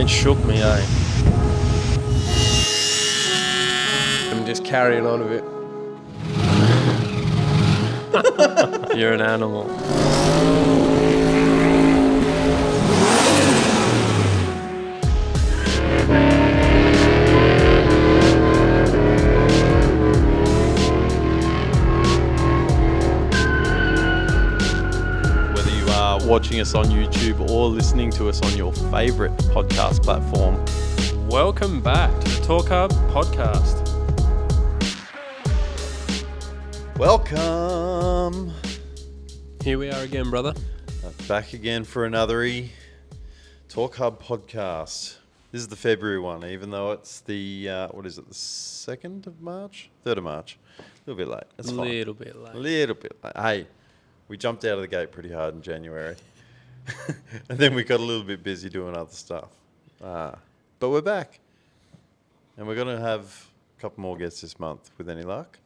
fucking shook me, eh? I'm just carrying on a bit. You're an animal. Watching us on YouTube or listening to us on your favourite podcast platform. Welcome back to the Torq podcast. Welcome. Here we are again, brother. Back again for another Torq podcast. This is the February one, even though it's the, the 2nd of March? 3rd of March. A little bit late. That's fine. Little bit late. Little bit late. Hey, we jumped out of the gate pretty hard in January. And then we got a little bit busy doing other stuff. But we're back. And we're going to have a couple more guests this month with any luck.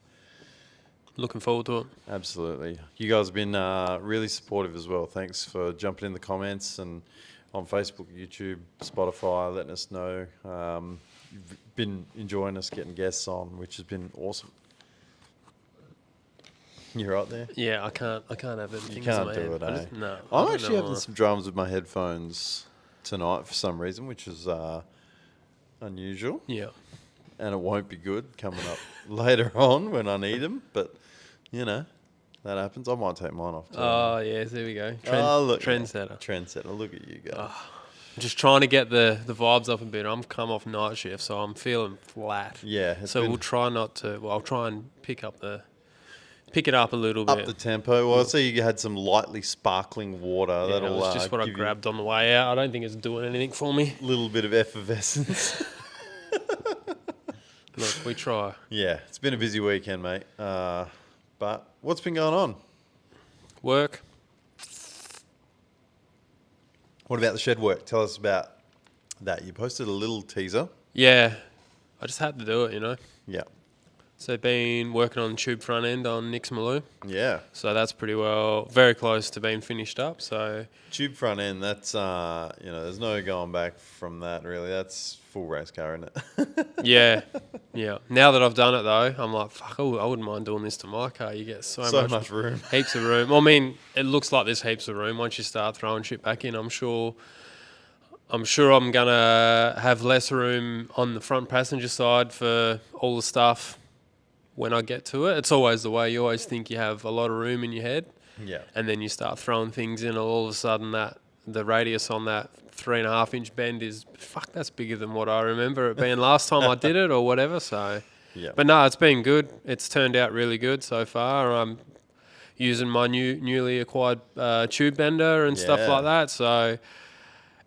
Looking forward to it. Absolutely. You guys have been really supportive as well. Thanks for jumping in the comments and on Facebook, YouTube, Spotify, letting us know. You've been enjoying us getting guests on, which has been awesome. You're right there? Yeah, I can't have it. You can't do it, eh? No. I'm actually having some dramas with my headphones tonight for some reason, which is unusual. Yeah. And it won't be good coming up later on when I need them. But, you know, that happens. I might take mine off too. Oh, yeah, there we go. Trendsetter. Trendsetter. Look at you go. I'm just trying to get the vibes up a bit. I'm come off night shift, so I'm feeling flat. Yeah. So we'll try not to... Well, I'll try and pick it up a little bit. Up the tempo. Well, I see you had some lightly sparkling water. Yeah, That'll that's just what I grabbed on the way out. I don't think it's doing anything for me. A little bit of effervescence. Look, we try. Yeah, it's been a busy weekend, mate. But what's been going on? Work. What about the shed work? Tell us about that. You posted a little teaser. Yeah, I just had to do it, you know. Yeah. So been working on the tube front end on Nick's Maloo. Yeah. So that's very close to being finished up. So tube front end, that's, there's no going back from that, really. That's full race car, isn't it? Yeah. Now that I've done it, though, I'm like, fuck, I wouldn't mind doing this to my car. You get so much room. Heaps of room. Well, I mean, it looks like there's heaps of room. Once you start throwing shit back in, I'm sure I'm going to have less room on the front passenger side for all the stuff when I get to it. It's always the way. You always think you have a lot of room in your head. Yeah. And then you start throwing things in, and all of a sudden that the radius on that 3.5 inch bend is, that's bigger than what I remember it being last time I did it or whatever. So, yeah. But no, it's been good. It's turned out really good so far. I'm using my newly acquired tube bender and stuff like that. So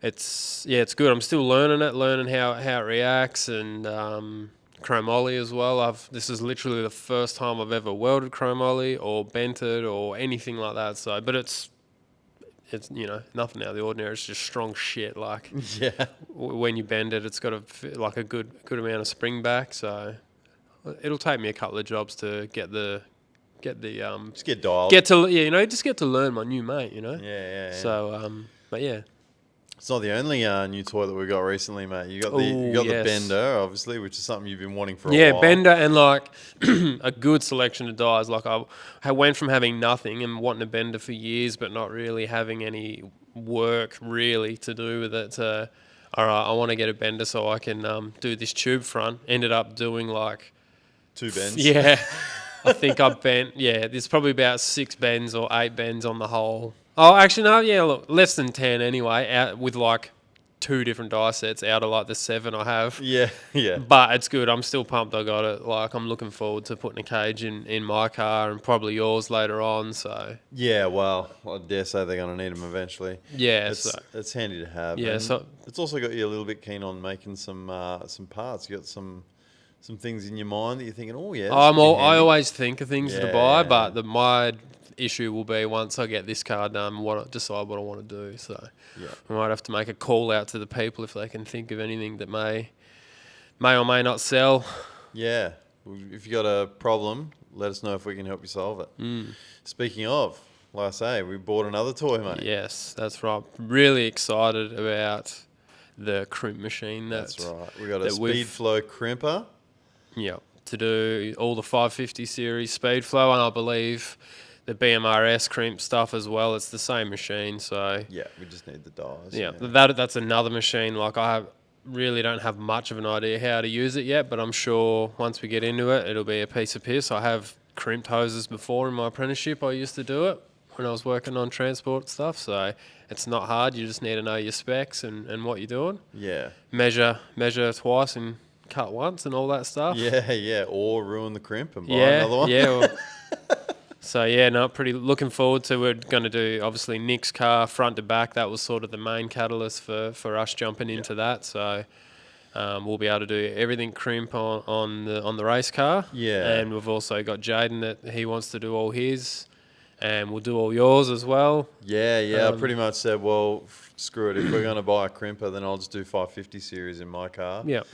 it's good. I'm still learning how it reacts, and chromoly as well. This is literally the first time I've ever welded chromoly or bent it or anything like that. So, but it's nothing out of the ordinary. It's just strong shit. Like, yeah, when you bend it, it's got a good amount of spring back. So it'll take me a couple of jobs to get just get dialed. Get to learn my new mate. You know. Yeah. So but yeah. It's not the only new toy that we got recently, mate. You got the bender, obviously, which is something you've been wanting for a while. Yeah, bender and like a good selection of dies. Like I went from having nothing and wanting a bender for years, but not really having any work really to do with it. All right, I want to get a bender so I can do this tube front. Ended up doing like 2 bends. Yeah, I think I bent. Yeah, there's probably about 6 bends or 8 bends on the whole. Oh, actually, no, yeah, look, less than 10 anyway, out with like 2 different die sets out of like the 7 I have. Yeah. But it's good. I'm still pumped I got it. Like, I'm looking forward to putting a cage in my car and probably yours later on, so. Yeah, well, I dare say they're going to need them eventually. Yeah, it's handy to have. Yeah, so. It's also got you a little bit keen on making some parts. You got some things in your mind that you're thinking, oh, yeah. I always think of things to buy, but my issue will be once I get this car done, decide what I want to do. So I might have to make a call out to the people if they can think of anything that may or may not sell. Yeah. If you got a problem, let us know if we can help you solve it. Speaking of, like I say, we bought another toy, mate. Yes, that's right. Really excited about the crimp machine. That's right. We got a that we've- speed flow crimper. Yeah, to do all the 550 series speed flow, and I believe the BMRS crimp stuff as well. It's the same machine, so Yeah, we just need the dies. yeah. That's another machine. Like really don't have much of an idea how to use it yet, but I'm sure once we get into it, it'll be a piece of piss. I have crimped hoses before in my apprenticeship. I used to do it when I was working on transport stuff, so it's not hard. You just need to know your specs and what you're doing. Yeah. Measure twice and cut once and all that stuff. Yeah. Or ruin the crimp and buy Yeah, another one. yeah. Well, so yeah, no, pretty looking forward to. We're going to do obviously Nick's car front to back. That was sort of the main catalyst for us jumping into that. So we'll be able to do everything crimp on the race car. Yeah. And we've also got Jaden that he wants to do all his, and we'll do all yours as well. Yeah. I pretty much said, well, screw it. If we're going to buy a crimper, then I'll just do 550 series in my car. Yeah.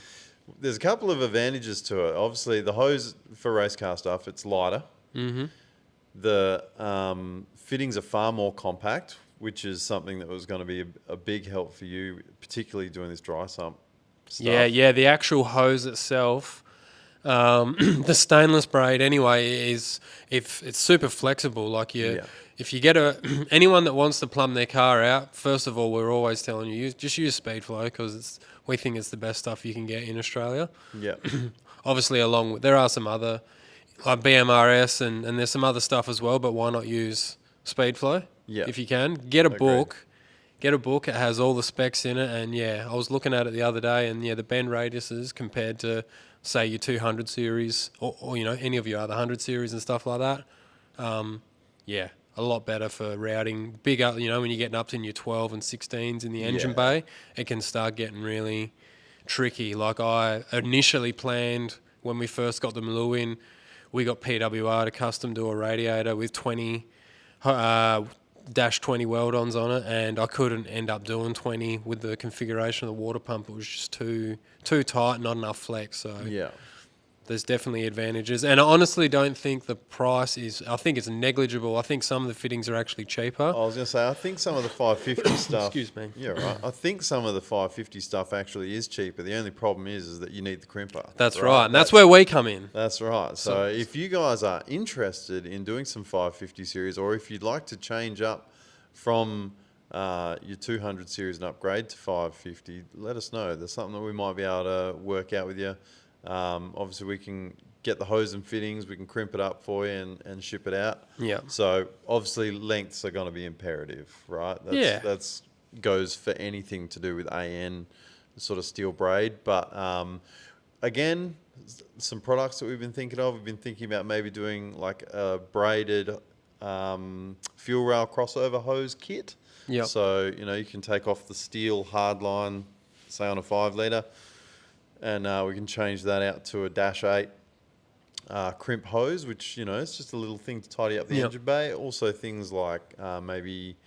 There's a couple of advantages to it. Obviously, the hose for race car stuff, it's lighter. Mm-hmm. The fittings are far more compact, which is something that was going to be a big help for you, particularly doing this dry sump stuff. Yeah. The actual hose itself, the stainless braid anyway, if it's super flexible. Like if you get anyone that wants to plumb their car out, first of all, we're always telling you just use Speedflow because we think it's the best stuff you can get in Australia. Yeah. Obviously, there are some other like BMRS and there's some other stuff as well, but why not use Speedflow? Yeah. If you can, get a Agreed. book. Get a book. It has all the specs in it, and yeah, I was looking at it the other day, and yeah, the bend radiuses compared to say your 200 series or any of your other 100 series and stuff like that. Yeah, a lot better for routing bigger. When you're getting up to your 12 and 16s in the engine bay, it can start getting really tricky. Like I initially planned when we first got the Maloo in, we got PWR to custom do a radiator with 20 -20 weld-ons on it, and I couldn't end up doing 20 with the configuration of the water pump. It was just too tight, not enough flex. So Yeah. there's definitely advantages, and I honestly don't think the price is. I think it's negligible. I think some of the fittings are actually cheaper. I was going to say, I think some of the 550 stuff... Excuse me. Yeah, right. I think some of the 550 stuff actually is cheaper. The only problem is that you need the crimper. That's right, and that's where we come in. That's right. So if you guys are interested in doing some 550 series, or if you'd like to change up from your 200 series and upgrade to 550, let us know. There's something that we might be able to work out with you. Obviously, we can get the hose and fittings, we can crimp it up for you and ship it out. Yeah. So obviously, lengths are going to be imperative, right? That's goes for anything to do with AN, sort of steel braid. But again, some products that we've been thinking of. We've been thinking about maybe doing like a braided fuel rail crossover hose kit. Yep. So you can take off the steel hard line, say on a 5 litre. And we can change that out to a -8 crimp hose, which, it's just a little thing to tidy up the engine bay. Also things like maybe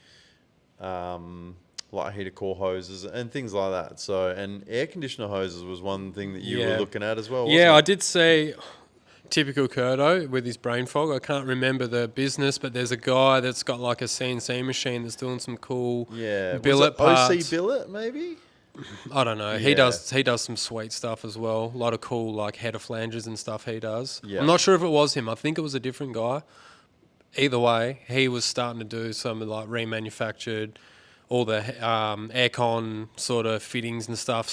light heater core hoses and things like that. So, and air conditioner hoses was one thing that you were looking at as well, wasn't Yeah, it? I did see typical Curto with his brain fog. I can't remember the business, but there's a guy that's got like a CNC machine that's doing some cool billet parts. OC billet, maybe? I don't know. Yeah. He does some sweet stuff as well. A lot of cool like header flanges and stuff he does. Yeah. I'm not sure if it was him. I think it was a different guy. Either way, he was starting to do some like remanufactured, all the aircon sort of fittings and stuff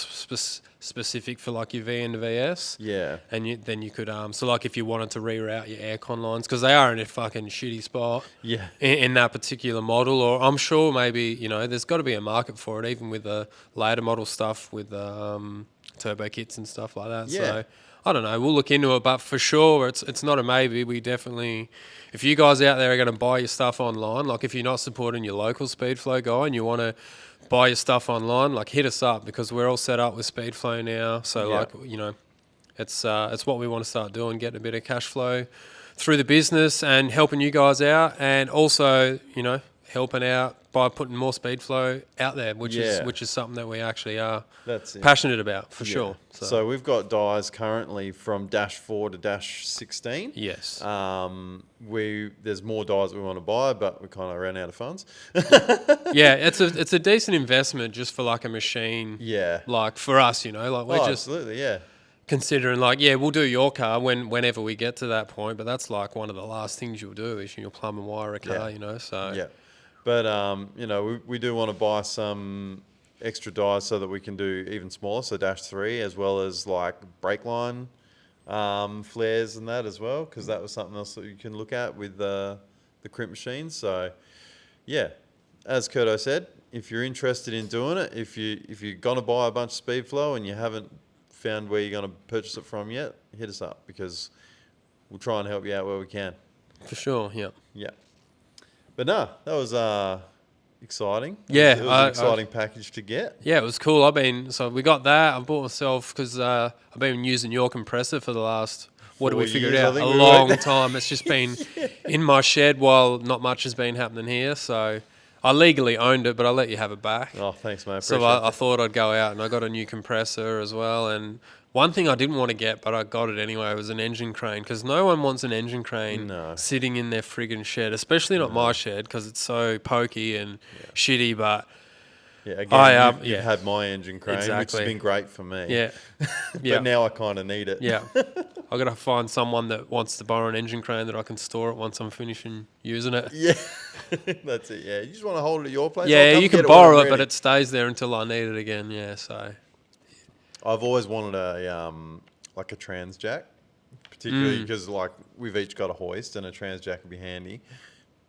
specific for like your V and VS. Yeah. And then you could so like if you wanted to reroute your aircon lines, because they are in a fucking shitty spot. Yeah. In that particular model, or I'm sure maybe there's got to be a market for it, even with the later model stuff with turbo kits and stuff like that. Yeah. So I don't know. We'll look into it, but for sure, it's not a maybe. We definitely, if you guys out there are going to buy your stuff online, like if you're not supporting your local Speedflow guy and you want to buy your stuff online, like hit us up, because we're all set up with Speedflow now. So it's what we want to start doing, getting a bit of cash flow through the business and helping you guys out, and also helping out by putting more speed flow out there, which Yeah. is something that we actually are That's it. passionate about for Yeah. sure. So we've got dyes currently from -4 to -16. Yes. There's more dyes we want to buy, but we kind of ran out of funds. Yeah, it's a decent investment just for like a machine. Yeah. Like for us, like we're just Absolutely, yeah. considering like, yeah, we'll do your car whenever we get to that point, but that's like one of the last things you'll do is you'll plumb and wire a car, so. Yeah. But, we do want to buy some extra dyes so that we can do even smaller, so -3, as well as like brake line flares and that as well, because that was something else that you can look at with the crimp machines. So, yeah, as Kurto said, if you're interested in doing it, if you're going to buy a bunch of speed flow and you haven't found where you're going to purchase it from yet, hit us up, because we'll try and help you out where we can. For sure, yeah. Yeah. But no, that was exciting. Yeah, It was an exciting package to get. Yeah, it was cool. So we got that. I bought myself, because I've been using your compressor for the last, what did we 4 figure it years, I out? think A we long worked. time. It's just been in my shed while not much has been happening here. So I legally owned it, but I'll let you have it back. Oh, thanks, mate. So Appreciate I it. thought I'd go out, and I got a new compressor as well. And one thing I didn't want to get, but I got it anyway, was an engine crane, because no one wants an engine crane sitting in their friggin' shed, especially not my shed, because it's so pokey and shitty. But Yeah, again, you've yeah. had my engine crane, which Exactly. has been great for me. yeah, But now I kind of need it. yeah. I got to find someone that wants to borrow an engine crane that I can store it once I'm finishing using it. Yeah, that's it. Yeah, you just want to hold it at your place. Yeah, I'll come you get can when I'm borrow it, but ready. it stays there until I need it again. Yeah, so I've always wanted a like a trans jack, particularly because like we've each got a hoist, and a trans jack would be handy.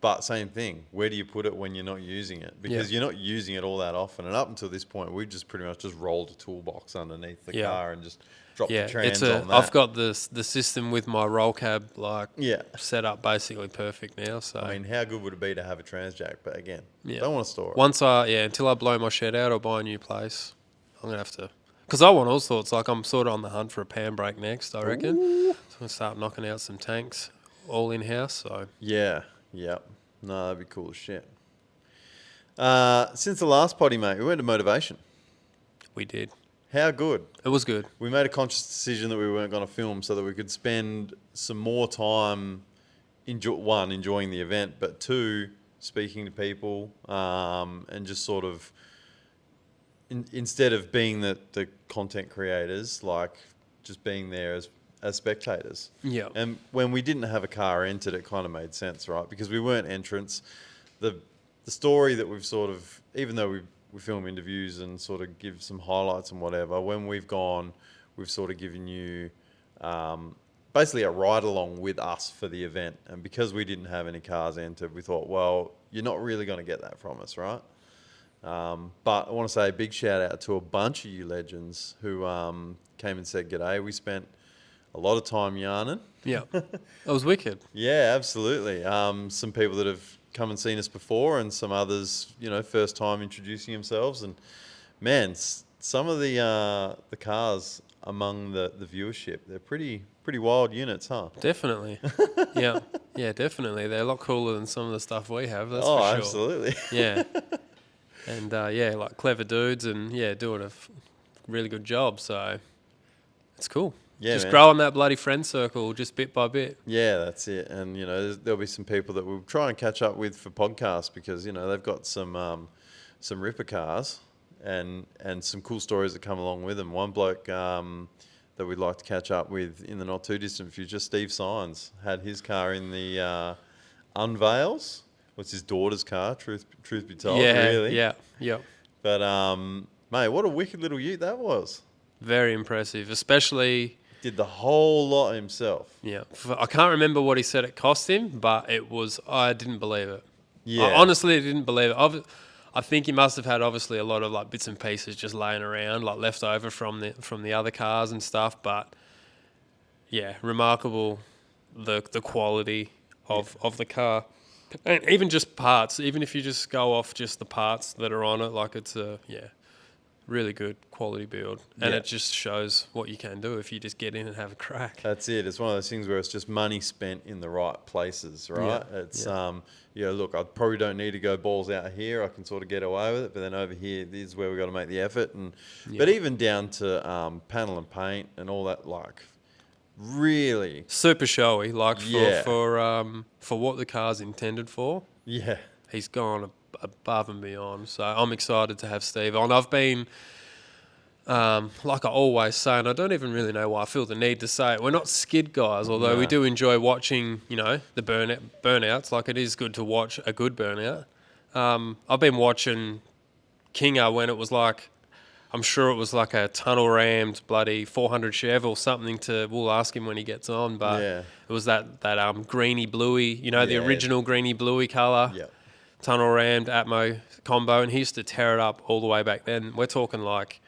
But same thing, where do you put it when you're not using it? Because you're not using it all that often. And up until this point, we've just pretty much just rolled a toolbox underneath the car and just dropped the trans on that. I've got the system with my roll cab Yeah. set up basically perfect now. So I mean, how good would it be to have a trans jack? But again, Yeah. don't want to store it. until I blow my shed out or buy a new place, I'm gonna have to. Because I want all sorts. Like I'm sort of on the hunt for a pan brake next, I reckon. So I'm gonna start knocking out some tanks, all in house. So Yeah, yep. No, that'd be cool as shit. Since the last potty, mate, we went to Motivation. we did. How good. It was good. We made a conscious decision that we weren't going to film so that we could spend some more time, enjoying the event, but two, speaking to people, and just sort of, instead of being the content creators, like just being there as spectators. Yeah. And when we didn't have a car entered, it kind of made sense, right? Because we weren't entrants. The story that we've sort of, even though we film interviews and sort of give some highlights and whatever, when we've gone, we've sort of given you basically a ride along with us for the event. And because we didn't have any cars entered, we thought, well, you're not really going to get that from us, right? But I want to say a big shout out to a bunch of you legends who came and said g'day. We spent a lot of time yarning. Yeah. It was wicked. Yeah, absolutely. Some people that have come and seen us before, and some others, first time introducing themselves. And man, some of the cars among the viewership, they're pretty wild units, huh? Definitely. Yeah. Yeah, definitely. They're a lot cooler than some of the stuff we have. That's for sure. Absolutely. Yeah. And like clever dudes, and doing a really good job. So it's cool. Yeah, just man. growing that bloody friend circle, just bit by bit. Yeah, that's it. And there'll be some people that we'll try and catch up with for podcasts, because they've got some ripper cars and some cool stories that come along with them. One bloke that we'd like to catch up with in the not too distant future, Steve Sines, had his car in the Unveils. What's his daughter's car? Truth be told, really. Yeah. But mate, what a wicked little ute that was. Very impressive, especially. Did the whole lot himself. Yeah, I can't remember what he said it cost him, but I didn't believe it. Yeah. I honestly didn't believe it. I think he must have had obviously a lot of like bits and pieces just laying around, like left over from the other cars and stuff. But yeah, remarkable the quality of the car, and even just parts. Even if you just go off just the parts that are on it, like it's really good quality build, and Yeah. it just shows what you can do if you just get in and have a crack. That's it. It's one of those things where it's just money spent in the right places, right? Yeah, It's yeah. look, I probably don't need to go balls out here. I can sort of get away with it, but then over here, this is where we got to make the effort. And but Yeah. even down to panel and paint and all that, like really, Super showy, like Yeah. for what the car's intended for. yeah, He's gone above and beyond. So I'm excited to have Steve on. I've been, like I always say, and I don't even really know why I feel the need to say it, we're not skid guys, although we No. do enjoy watching, the burnouts. Like, it is good to watch a good burnout. I've been watching Kinga when it was like, I'm sure it was like a tunnel rammed bloody 400 Chev or something. We'll ask him when he gets on, but Yeah. it was that greeny bluey, the Yeah. original greeny bluey colour, yeah, tunnel rammed Atmo combo, and he used to tear it up all the way back then. We're talking like,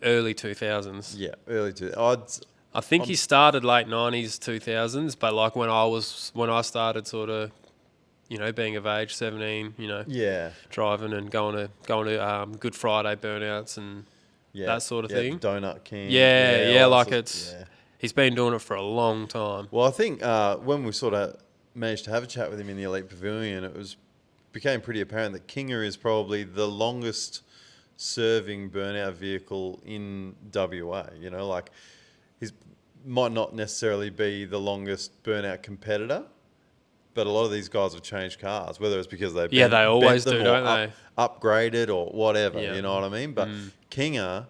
early 2000s. yeah. Early to odds. I think he started late 90s, 2000s, but like when I started sort of, being of age, 17, Yeah, driving and going to Good Friday burnouts and yeah. that sort of yeah, thing. The Donut King. Yeah, all like that it's sort- yeah. he's been doing it for a long time. Well, I think when we sort of managed to have a chat with him in the Elite Pavilion, became pretty apparent that Kinga is probably the longest serving burnout vehicle in WA. Like he's might not necessarily be the longest burnout competitor, but a lot of these guys have changed cars, whether it's because they've Yeah, bent, they always bent them do, or don't they? upgraded or whatever. Yeah. You know what I mean? But Kinga,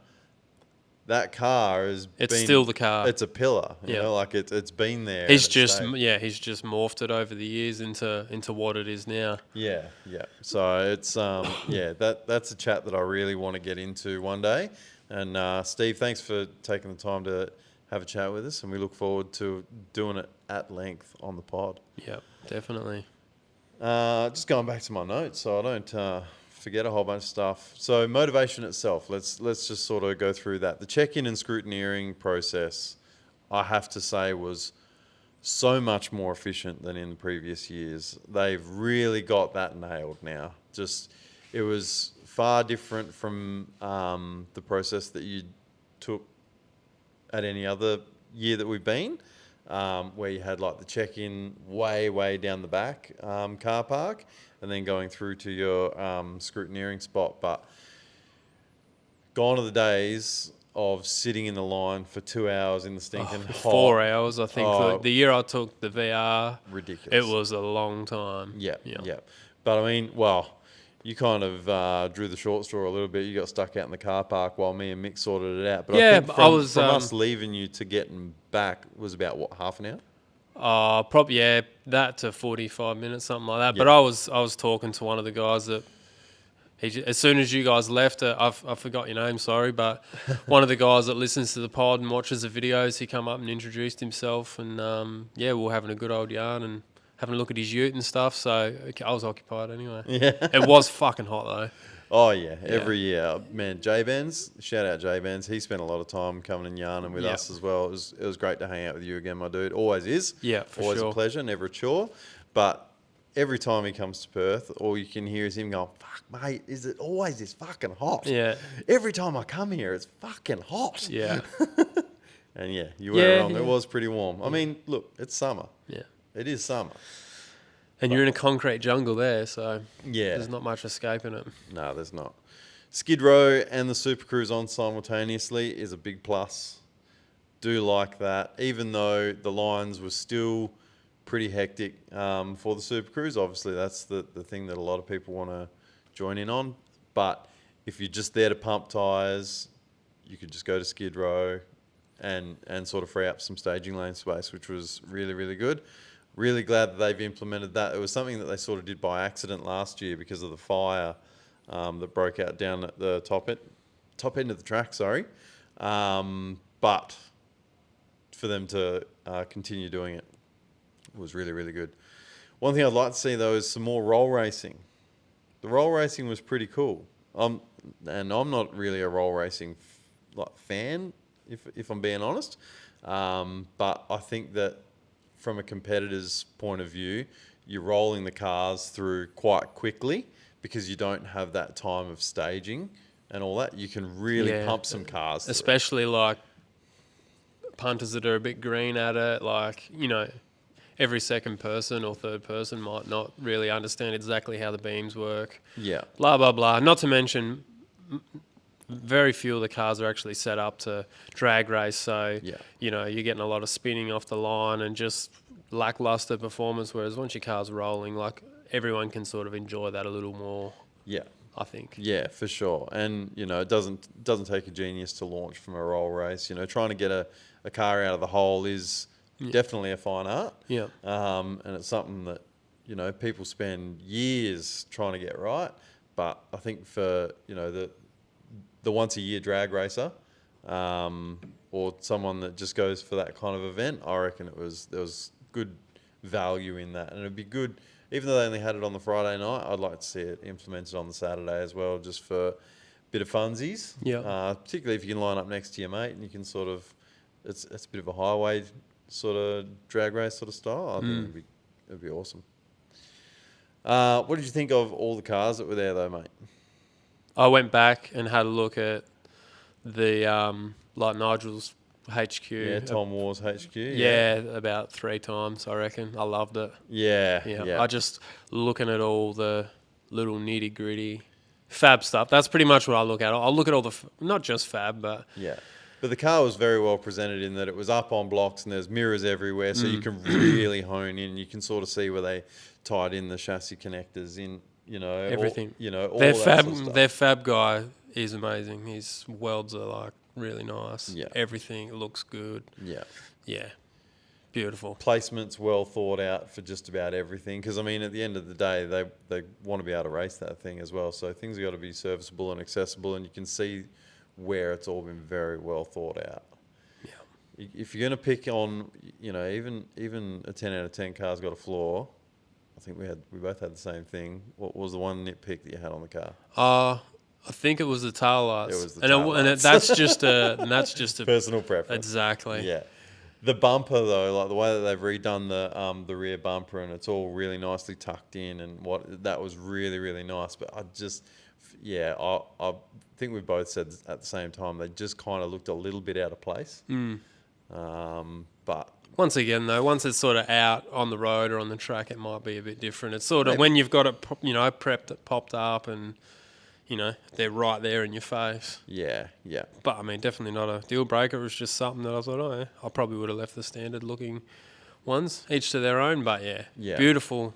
that car has It's been, still the car. It's a pillar. Yeah. Like it's been there. He's and it's just stayed. he's just morphed it over the years into what it is now. Yeah, yeah. So it's that's a chat that I really want to get into one day. And Steve, thanks for taking the time to have a chat with us, and we look forward to doing it at length on the pod. Yeah, definitely. Just going back to my notes, so I don't forget a whole bunch of stuff. So motivation itself. Let's just sort of go through that. The check-in and scrutineering process, I have to say, was so much more efficient than in the previous years. They've really got that nailed now. It was far different from the process that you took at any other year that we've been, where you had like the check-in way down the back car park, and then going through to your scrutineering spot. But gone are the days of sitting in the line for 2 hours in the stinking hot. 4 hours, I think. Oh. The year I took the VR, Ridiculous. it was a long time. Yeah. But I mean, well, you kind of drew the short straw a little bit. You got stuck out in the car park while me and Mick sorted it out. But Yeah, I think but from, I was, from us leaving you to getting back was about, what, half an hour? Probably that to 45 minutes, something like that. Yeah. But I was talking to one of the guys that as soon as you guys left, I forgot your name, sorry, but one of the guys that listens to the pod and watches the videos, he come up and introduced himself, and we were having a good old yarn and having a look at his ute and stuff. So I was occupied anyway. Yeah. It was fucking hot though. Oh, yeah. Every year. Man, J-Benz, shout out J-Benz. He spent a lot of time coming and yarning with us as well. It was great to hang out with you again, my dude. Always is. Yeah, for Always sure. a pleasure, never a chore. But every time he comes to Perth, all you can hear is him going, fuck, mate, is it always this fucking hot? Yeah. Every time I come here, it's fucking hot. Yeah. And yeah, you weren't wrong. Yeah. It was pretty warm. I mean, look, it's summer. Yeah. It is summer. And you're in a concrete jungle there, so Yeah. there's not much escaping it. No, there's not. Skid Row and the Super Cruise on simultaneously is a big plus. Do like that, even though the lines were still pretty hectic for the Super Cruise. Obviously, that's the thing that a lot of people want to join in on. But if you're just there to pump tyres, you could just go to Skid Row and sort of free up some staging lane space, which was really, really good. Really glad that they've implemented that. It was something that they sort of did by accident last year because of the fire that broke out down at the top end of the track, but for them to continue doing it was really, really good. One thing I'd like to see, though, is some more roll racing. The roll racing was pretty cool. And I'm not really a roll racing fan, if I'm being honest. But I think that from a competitor's point of view, you're rolling the cars through quite quickly because you don't have that time of staging and all that, you can really Yeah. pump some cars through. Especially like punters that are a bit green at it, like, you know, every second person or third person might not really understand exactly how the beams work. Yeah. Blah, blah, blah. Not to mention, very few of the cars are actually set up to drag race. So, Yeah. you know, you're getting a lot of spinning off the line and just lackluster performance. Whereas once your car's rolling, like, everyone can sort of enjoy that a little more, Yeah. I think. Yeah, for sure. And, you know, it doesn't take a genius to launch from a roll race. You know, trying to get a car out of the hole is definitely a fine art. Yeah. And it's something that, you know, people spend years trying to get right. But I think for, you know, the once a year drag racer, or someone that just goes for that kind of event, I reckon there was good value in that. And it'd be good, even though they only had it on the Friday night, I'd like to see it implemented on the Saturday as well, just for a bit of funsies. Yeah. Particularly if you can line up next to your mate and you can sort of, it's a bit of a highway sort of drag race sort of style. I think it'd be awesome. What did you think of all the cars that were there though, mate? I went back and had a look at the, like Nigel's HQ. Yeah, Tom Wars HQ. Yeah, about 3 times, I reckon. I loved it. Yeah. I just looking at all the little nitty gritty fab stuff. That's pretty much what I look at. I'll look at all the, not just fab, but Yeah. But the car was very well presented in that it was up on blocks and there's mirrors everywhere, so you can really hone in. You can sort of see where they tied in the chassis connectors in, you know, everything. All, you know, all Their that fab, sort of stuff. their fab guy is amazing. His welds are like really nice. Yeah. Everything looks good. Yeah. Yeah, beautiful. Placement's well thought out for just about everything, because I mean, at the end of the day, they want to be able to race that thing as well. So things have got to be serviceable and accessible, and you can see where it's all been very well thought out. Yeah. If you're going to pick on, you know, even a 10 out of 10 car's got a flaw. I think we both had the same thing. What was the one nitpick that you had on the car? I think it was the tail lights. It was the tail lights. That's just a Personal preference. Exactly. Yeah. The bumper though, like the way that they've redone the rear bumper, and it's all really nicely tucked in, and that was really, really nice. But I think we both said at the same time they just kind of looked a little bit out of place. But once again, though, once it's sort of out on the road or on the track, it might be a bit different. It's sort of when you've got it, you know, prepped, popped up, and you know they're right there in your face. Yeah. But I mean, definitely not a deal breaker. It was just something that I thought, oh, yeah, I probably would have left the standard looking ones, each to their own. But yeah. Beautiful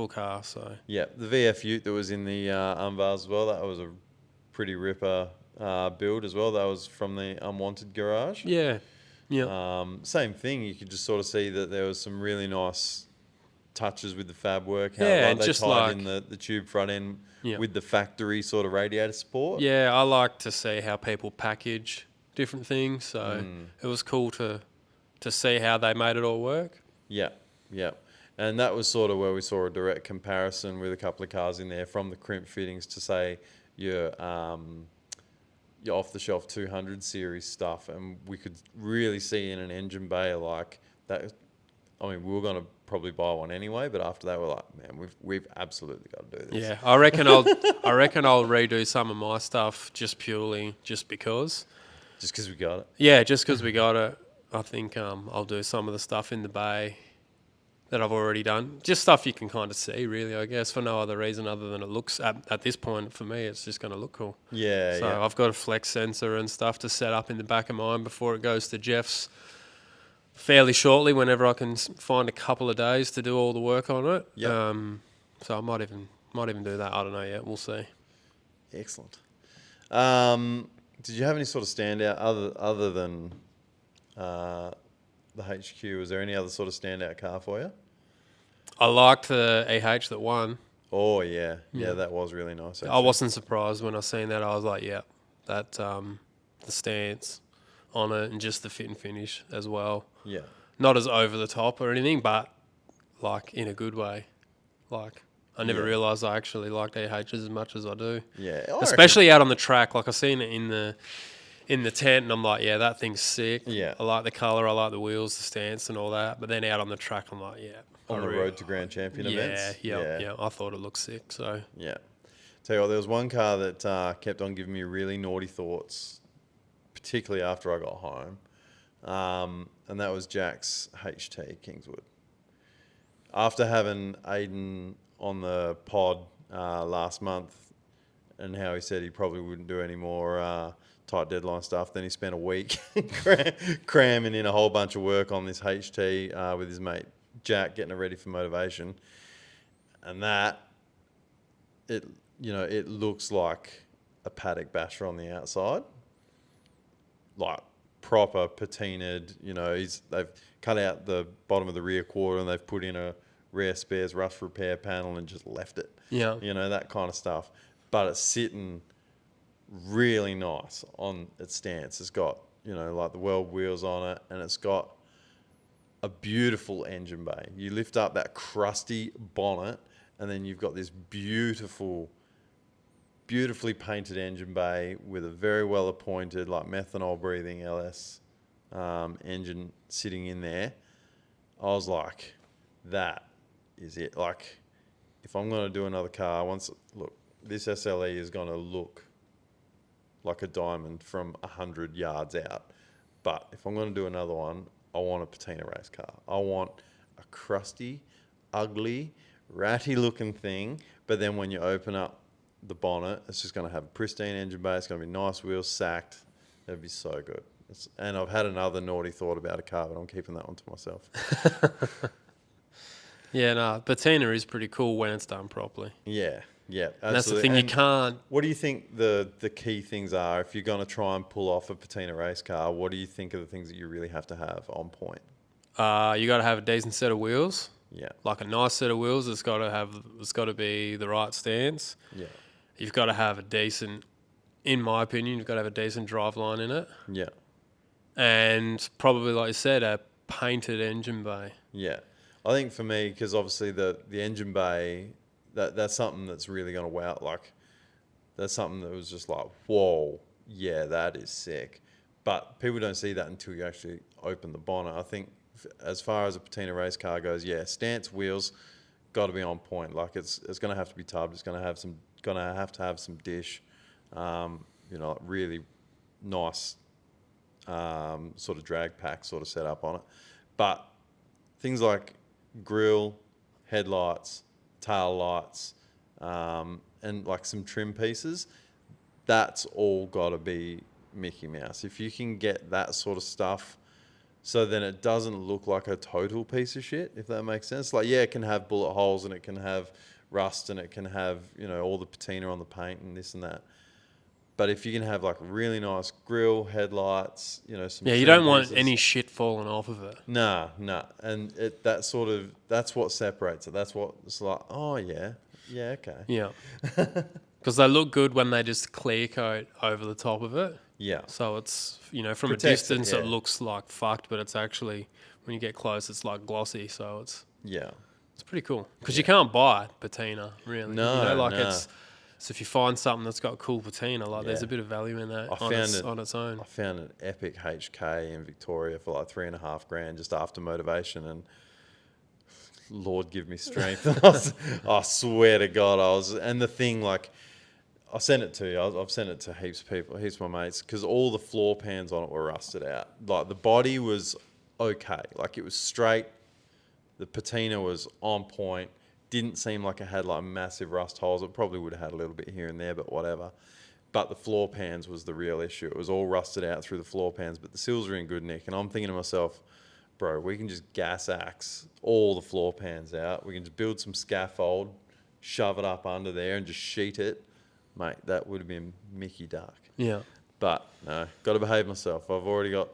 car. So yeah, the VF Ute that was in the Unvars as well, that was a pretty ripper build as well. That was from the Unwanted garage. Yeah. Same thing. You could just sort of see that there was some really nice touches with the fab work. How Yeah, like they just tied like- in the tube front end Yeah. with the factory sort of radiator support. Yeah, I like to see how people package different things. So it was cool to see how they made it all work. Yeah. And that was sort of where we saw a direct comparison with a couple of cars in there from the crimp fittings to say your off-the-shelf 200 series stuff, and we could really see in an engine bay like that. I mean, we were going to probably buy one anyway, but after that, we're like, man, we've absolutely got to do this. Yeah, I reckon I'll redo some of my stuff just because. Just because we got it. Yeah, just because we got it. I think I'll do some of the stuff in the bay that I've already done. Just stuff you can kind of see, really, I guess, for no other reason other than it looks, at this point, for me, it's just going to look cool. Yeah, So I've got a flex sensor and stuff to set up in the back of mine before it goes to Jeff's fairly shortly, whenever I can find a couple of days to do all the work on it. Yep. So I might even do that. I don't know yet. We'll see. Excellent. Did you have any sort of standout other than the HQ? Was there any other sort of standout car for you? I liked the EH that won. Oh yeah, that was really nice. I Actually. wasn't surprised when I seen that. I was like, yeah, that the stance on it and just the fit and finish as well. Yeah. Not as over the top or anything, but like in a good way. Like I never realised I actually liked EHs as much as I do. Yeah. Especially out on the track. Like I seen it in the tent and I'm like, yeah, that thing's sick. Yeah. I like the colour, I like the wheels, the stance and all that. But then out on the track I'm like, yeah. On the road to Grand Champion events. Yeah. I thought it looked sick. So yeah. Tell you what, there was one car that kept on giving me really naughty thoughts, particularly after I got home, and that was Jack's HT Kingswood. After having Aiden on the pod last month and how he said he probably wouldn't do any more tight deadline stuff, then he spent a week cramming in a whole bunch of work on this HT with his mate Jack, getting it ready for motivation. And that, it looks like a paddock basher on the outside, like proper patinaed. They've cut out the bottom of the rear quarter and they've put in a rare spares rust repair panel and just left it. Yeah. That kind of stuff. But it's sitting really nice on its stance. It's got, like the weld wheels on it, and it's got a beautiful engine bay. You lift up that crusty bonnet, and then you've got this beautifully painted engine bay with a very well appointed, like methanol breathing LS engine sitting in there. I was like, that is it. Like, if I'm going to do another car, this SLE is going to look like a diamond from 100 yards out. But if I'm going to do another one, I want a patina race car. I want a crusty, ugly, ratty looking thing. But then when you open up the bonnet, it's just going to have a pristine engine bay. It's going to be nice wheels, sacked. It'd be so good. And I've had another naughty thought about a car, but I'm keeping that one to myself. Yeah, no, patina is pretty cool when it's done properly. Yeah, absolutely. And that's the thing, you can't... What do you think the key things are if you're going to try and pull off a patina race car? What do you think are the things that you really have to have on point? You got to have a decent set of wheels. Yeah. Like a nice set of wheels. It's got to be the right stance. Yeah. You've got to have a decent, in my opinion, you've got to have a decent drive line in it. Yeah. And probably, like you said, a painted engine bay. Yeah. I think for me, because obviously the engine bay, that's something that's really going to wow. Like, that's something that was just like, whoa, yeah, that is sick. But people don't see that until you actually open the bonnet. I think as far as a patina race car goes, yeah, stance wheels got to be on point. Like, it's going to have to be tubbed. It's going to have to have some dish. Like really nice sort of drag pack sort of setup on it. But things like grille, headlights, tail lights, and like some trim pieces, that's all got to be Mickey Mouse. If you can get that sort of stuff, so then it doesn't look like a total piece of shit, if that makes sense. Like, yeah, it can have bullet holes and it can have rust and it can have, all the patina on the paint and this and that. But if you can have like really nice grille, headlights, some... Yeah, you don't want any shit falling off of it. Nah. And that's what separates it. That's what it's like, oh, yeah, okay. Yeah. Because they look good when they just clear coat over the top of it. Yeah. So it's, from Protects a distance it, yeah. it looks like fucked, but it's actually, when you get close, it's like glossy. So it's pretty cool. Because you can't buy patina, really. No, it's... So if you find something that's got cool patina, there's a bit of value in that on its own. I found an epic HK in Victoria for like $3,500 just after motivation, and Lord give me strength. I swear to God, and the thing, like, I sent it to you. I've sent it to heaps of people, heaps of my mates, because all the floor pans on it were rusted out. Like, the body was okay. Like, it was straight. The patina was on point. Didn't seem like it had like massive rust holes. It probably would have had a little bit here and there, but whatever. But the floor pans was the real issue. It was all rusted out through the floor pans, but the seals are in good nick. And I'm thinking to myself, bro, we can just gas axe all the floor pans out. We can just build some scaffold, shove it up under there and just sheet it. Mate, that would have been Mickey Dark. Yeah. But no, got to behave myself. I've already got,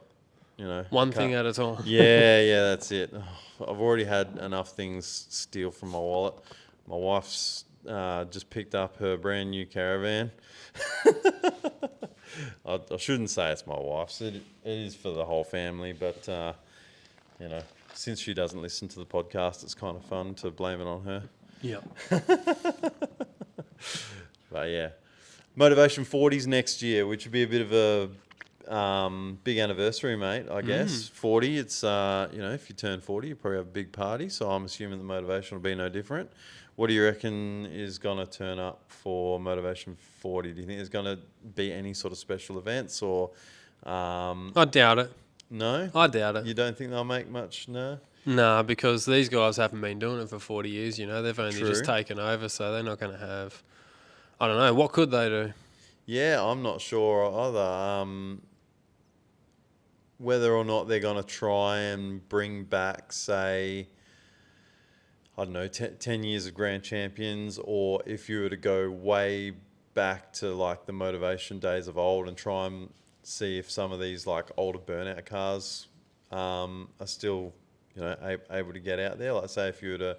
one thing at a time. Yeah, that's it. I've already had enough things steal from my wallet. My wife's just picked up her brand new caravan. I shouldn't say it's my wife's. It is for the whole family, but since she doesn't listen to the podcast, it's kind of fun to blame it on her. Yeah. But yeah, Motivation 40s next year, which would be a bit of a big anniversary, mate, I guess. 40, it's, if you turn 40, you probably have a big party. So I'm assuming the motivation will be no different. What do you reckon is going to turn up for Motivation 40? Do you think there's going to be any sort of special events or... I doubt it. No? I doubt it. You don't think they'll make much? No? Nah, because these guys haven't been doing it for 40 years, you know. They've only just True. taken over, so they're not going to have... I don't know. What could they do? Yeah, I'm not sure either. Whether or not they're going to try and bring back, say, I don't know, 10 years of grand champions, or if you were to go way back to like the motivation days of old and try and see if some of these like older burnout cars are still, you know, able to get out there. Like say if you were to,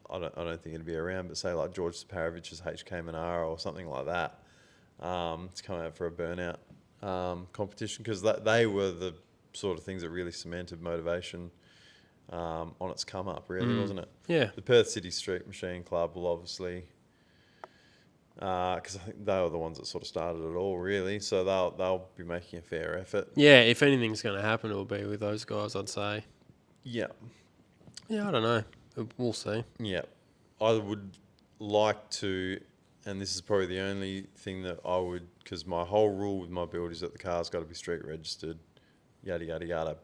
I don't think it'd be around, but say like George Saparovich's HK Monaro or something like that, to come out for a burnout competition, because they were the sort of things that really cemented motivation on its come up, really, wasn't it? Yeah. The Perth City Street Machine Club will obviously, because I think they were the ones that sort of started it all, really. So they'll be making a fair effort. Yeah, if anything's going to happen, it'll be with those guys, I'd say. Yeah. Yeah, I don't know. We'll see. Yeah. I would like to, and this is probably the only thing that I would, because my whole rule with my build is that the car's got to be street registered, yada, yada, yada.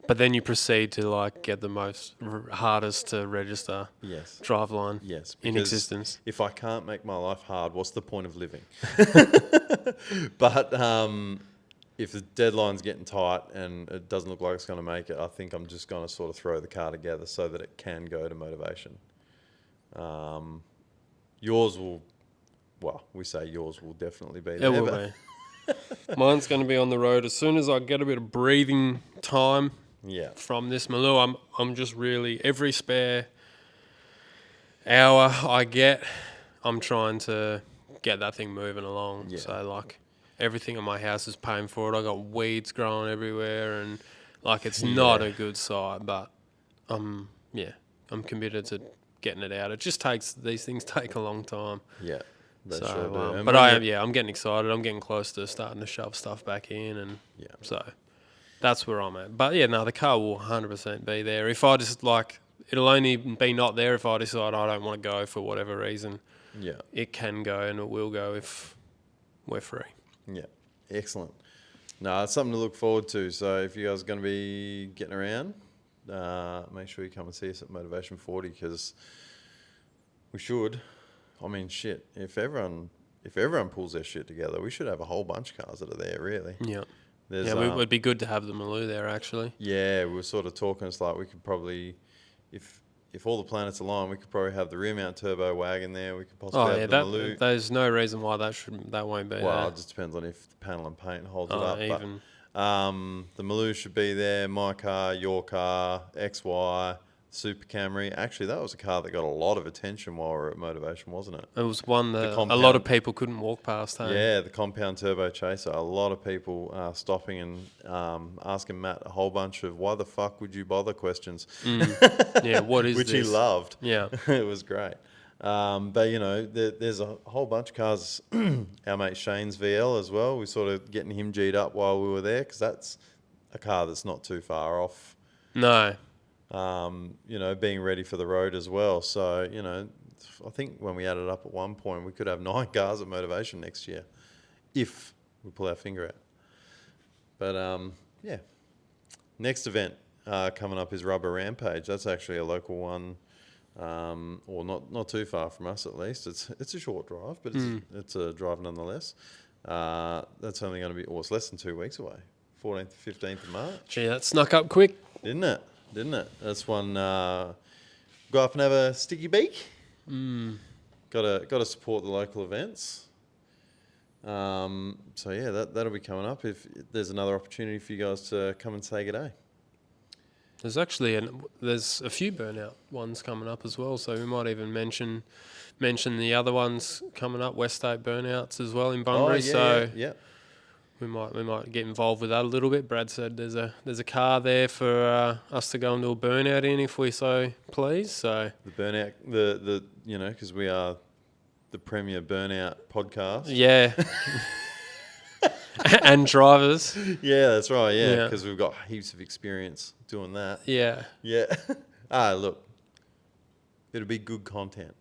But then you proceed to like get the most hardest to register Yes. driveline Yes. in Because existence. if I can't make my life hard, what's the point of living? But if the deadline's getting tight and it doesn't look like it's going to make it, I think I'm just going to sort of throw the car together so that it can go to motivation. Yours will, well, we say yours will definitely be there. It will be. Mine's going to be on the road as soon as I get a bit of breathing time. Yeah. From this Maloo, I'm just really, every spare hour I get, I'm trying to get that thing moving along. Yeah. So like everything in my house is paying for it. I got weeds growing everywhere, and like it's not a good sight. But I'm committed to getting it out. It just takes, these things take a long time. Yeah. They So, sure do. And but when I'm getting excited. I'm getting close to starting to shove stuff back in, and Yeah. so that's where I'm at. But yeah, no, the car will 100% be there. If I just like, it'll only be not there if I decide I don't want to go for whatever reason. Yeah. It can go and it will go if we're free. Yeah. Excellent. No, it's something to look forward to. So if you guys are going to be getting around, make sure you come and see us at Motivation 40, because we should. I mean, shit. If everyone pulls their shit together, we should have a whole bunch of cars that are there. Really. Yeah. There's, It would be good to have the Maloo there actually. Yeah, we were sort of talking. It's like we could probably, if all the planets align, we could probably have the rear mount turbo wagon there. We could possibly have the Maloo. There's no reason why that won't be. Well, there. it just depends on if the panel and paint holds it up. Even. But the Maloo should be there. My car, your car, XY, Super Camry. Actually, that was a car that got a lot of attention while we were at Motivation, wasn't it? It was one that a compound- lot of people couldn't walk past. Hey? Yeah, the compound turbo chaser. A lot of people stopping and asking Matt a whole bunch of "why the fuck would you bother" questions. Yeah, what is which this? he loved. Yeah. It was great. But you know, there's a whole bunch of cars. Our mate Shane's VL as well. We're sort of getting him G'd up while we were there, because that's a car that's not too far off. No. You know, being ready for the road as well. So, you know, I think when we added up at one point, we could have 9 cars at Motivation next year, if we pull our finger out. But, yeah. Next event coming up is Rubber Rampage. That's actually a local one, or not too far from us at least. It's a short drive, but it's a drive nonetheless. That's only going to be, it's less than 2 weeks away, 14th, 15th of March. Gee, that snuck up quick. Didn't it? That's one. Go up and have a sticky beak. Got to support the local events. So yeah, that'll be coming up. If there's another opportunity for you guys to come and say good day. There's a few burnout ones coming up as well, so we might even mention the other ones coming up, West State burnouts as well in Bunbury. Yeah. We might get involved with that a little bit. Brad said there's a car there for us to go and do a burnout in if we so please. So The burnout, the you know, because we are the premier burnout podcast. yeah, and drivers. Yeah, that's right. Yeah, Yeah. because we've got heaps of experience doing that. Yeah, Yeah. Look, It'll be good content.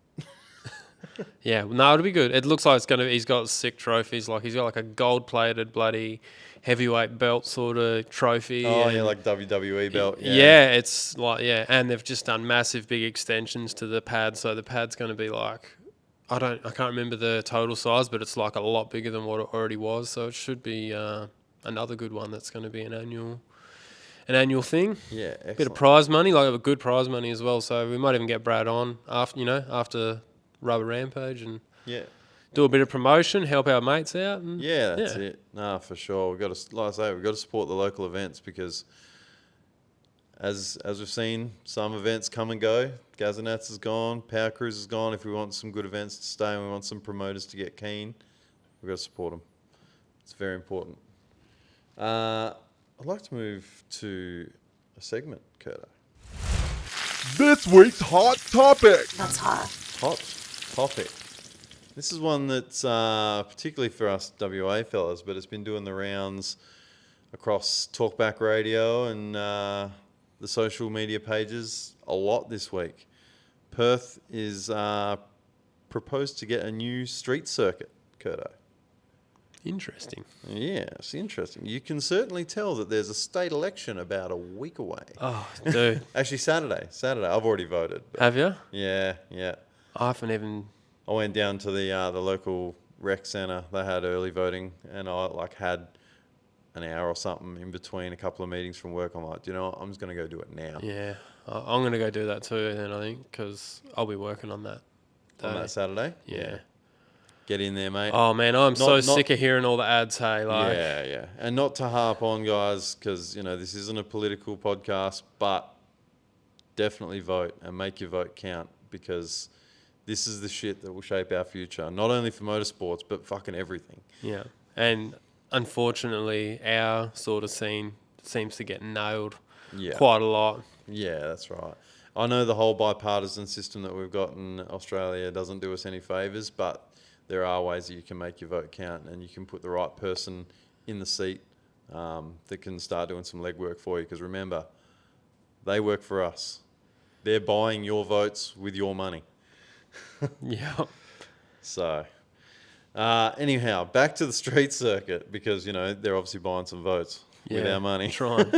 Yeah, no, it'll be good. It looks like it's gonna. He's got sick trophies. Like he's got like a gold-plated bloody heavyweight belt sort of trophy. Oh, yeah, and like WWE belt. Yeah. yeah, it's like and they've just done massive big extensions to the pad. So the pad's going to be like, I can't remember the total size, but it's like a lot bigger than what it already was. So it should be another good one. That's going to be an annual thing. Yeah, excellent. Bit of prize money, like a good prize money as well. So we might even get Brad on after Rubber Rampage and Yeah. do a bit of promotion, help our mates out. And Yeah, that's it. Nah, for sure. We've got to, like I say, we've got to support the local events because as we've seen, some events come and go. Gazanats is gone. Power Cruise is gone. If we want some good events to stay and we want some promoters to get keen, we've got to support them. It's very important. I'd like to move to a segment, Curto. This week's hot topic. That's hot. Hot topic. This is one that's particularly for us WA fellas, but it's been doing the rounds across Talkback Radio and the social media pages a lot this week. Perth is proposed to get a new street circuit, Curto. Interesting. Yeah, it's interesting. You can certainly tell that there's a state election about a week away. Oh, dude. Actually, Saturday. I've already voted. Have you? Yeah. I haven't even... I went down to the local rec centre. They had early voting, and I had an hour or something in between a couple of meetings from work. I'm like, do you know what? I'm just going to go do it now. Yeah, I'm going to go do that too then, I think, because I'll be working on that day. On that Saturday? Yeah. Get in there, mate. Oh, man, I'm so sick of hearing all the ads, hey. Like, Yeah. And not to harp on, guys, because, this isn't a political podcast, but definitely vote and make your vote count because this is the shit that will shape our future, not only for motorsports, but fucking everything. Yeah, and unfortunately, our sort of scene seems to get nailed quite a lot. Yeah, that's right. I know the whole bipartisan system that we've got in Australia doesn't do us any favours, but there are ways that you can make your vote count and you can put the right person in the seat that can start doing some legwork for you. Because remember, they work for us. They're buying your votes with your money. Yeah. So, anyhow, back to the street circuit because, they're obviously buying some votes with our money. Trying.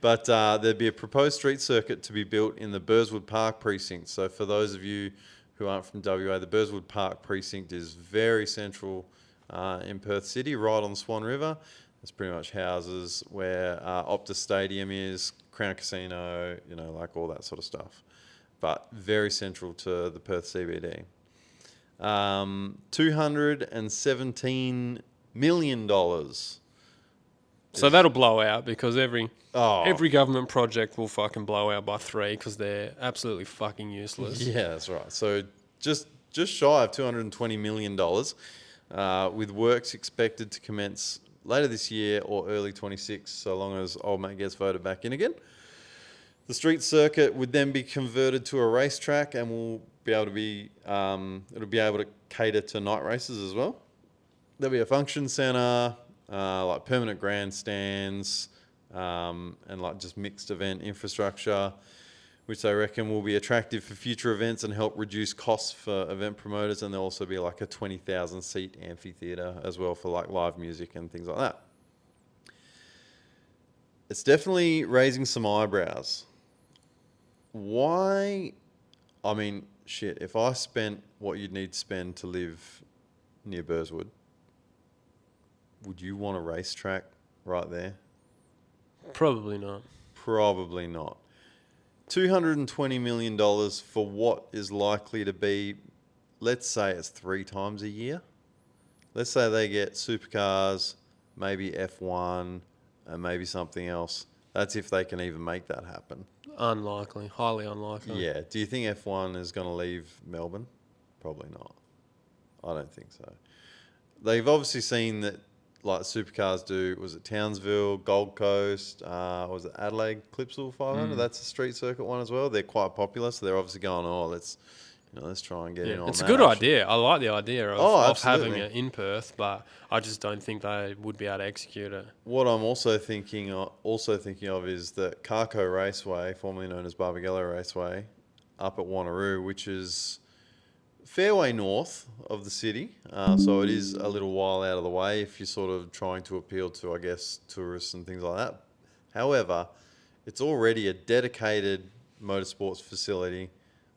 But there'd be a proposed street circuit to be built in the Burswood Park precinct. So for those of you who aren't from WA, the Burswood Park precinct is very central in Perth City, right on the Swan River. It's pretty much houses where Optus Stadium is, Crown Casino, like all that sort of stuff. But very central to the Perth CBD. $217 million. So that'll blow out because every government project will fucking blow out by 3 because they're absolutely fucking useless. Yeah, that's right. So just shy of $220 million with works expected to commence later this year or early 26, so long as old mate gets voted back in again. The street circuit would then be converted to a racetrack and will be able to be it'll be able to cater to night races as well. There'll be a function centre, like permanent grandstands, and like just mixed event infrastructure, which they reckon will be attractive for future events and help reduce costs for event promoters. And there'll also be like a 20,000 seat amphitheatre as well for like live music and things like that. It's definitely raising some eyebrows. Why? I mean, shit, if I spent what you'd need to spend to live near Burswood, would you want a racetrack right there? Probably not. Probably not. $220 million for what is likely to be, let's say it's 3 times a year. Let's say they get supercars, maybe F1, and maybe something else. That's if they can even make that happen. Unlikely. Highly unlikely. Yeah. Do you think F1 is going to leave Melbourne? Probably not. I don't think so. They've obviously seen that, like supercars do, was it Townsville, Gold Coast, was it Adelaide, Clipsal 500? That's a street circuit one as well. They're quite popular, so they're obviously going, let's try and get in on that. It's a good idea. I like the idea of having absolutely. it in Perth, but I just don't think they would be able to execute it. What I'm also thinking of is that Carco Raceway, formerly known as Barbagallo Raceway, up at Wanneroo, which is fair way north of the city. So it is a little while out of the way if you're sort of trying to appeal to, I guess, tourists and things like that. However, it's already a dedicated motorsports facility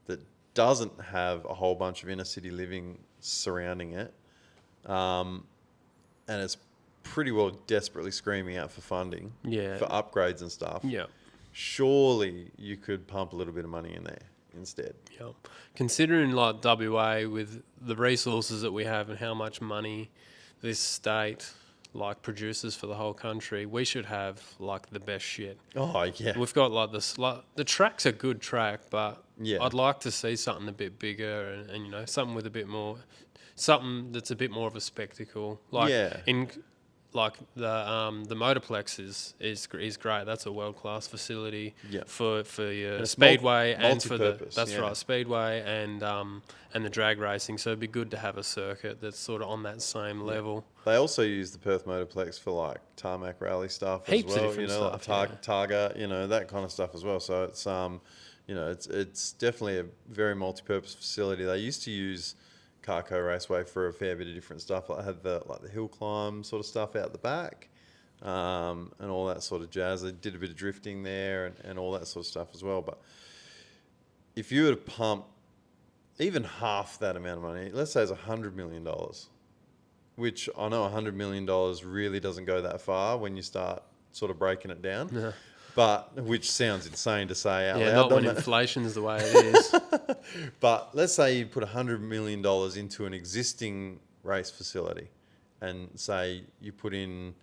that doesn't have a whole bunch of inner city living surrounding it. And it's pretty well desperately screaming out for funding for upgrades and stuff. Yeah. Surely you could pump a little bit of money in there instead. Yeah. Considering like WA with the resources that we have and how much money this state like produces for the whole country, we should have like the best shit. Oh yeah. We've got like this, like the track's a good track, but Yeah. I'd like to see something a bit bigger and you know, something with a bit more, something that's a bit more of a spectacle. Like in like the Motorplex is great. That's a world class facility for your speedway and for the right, speedway and the drag racing. So it'd be good to have a circuit that's sort of on that same level. They also use the Perth Motorplex for like tarmac rally stuff Heaps as well. of different stuff, like Targa, you know, that kind of stuff as well. So it's you know, it's definitely a very multi-purpose facility. They used to use Carco Raceway for a fair bit of different stuff. Like, I had the hill climb sort of stuff out the back, and all that sort of jazz. They did a bit of drifting there and all that sort of stuff as well. But if you were to pump even half that amount of money, let's say it's $100 million, which I know $100 million really doesn't go that far when you start sort of breaking it down. Yeah. But which sounds insane to say out loud. Not when inflation's the way it is. But let's say you put $100 million into an existing race facility, and say you put in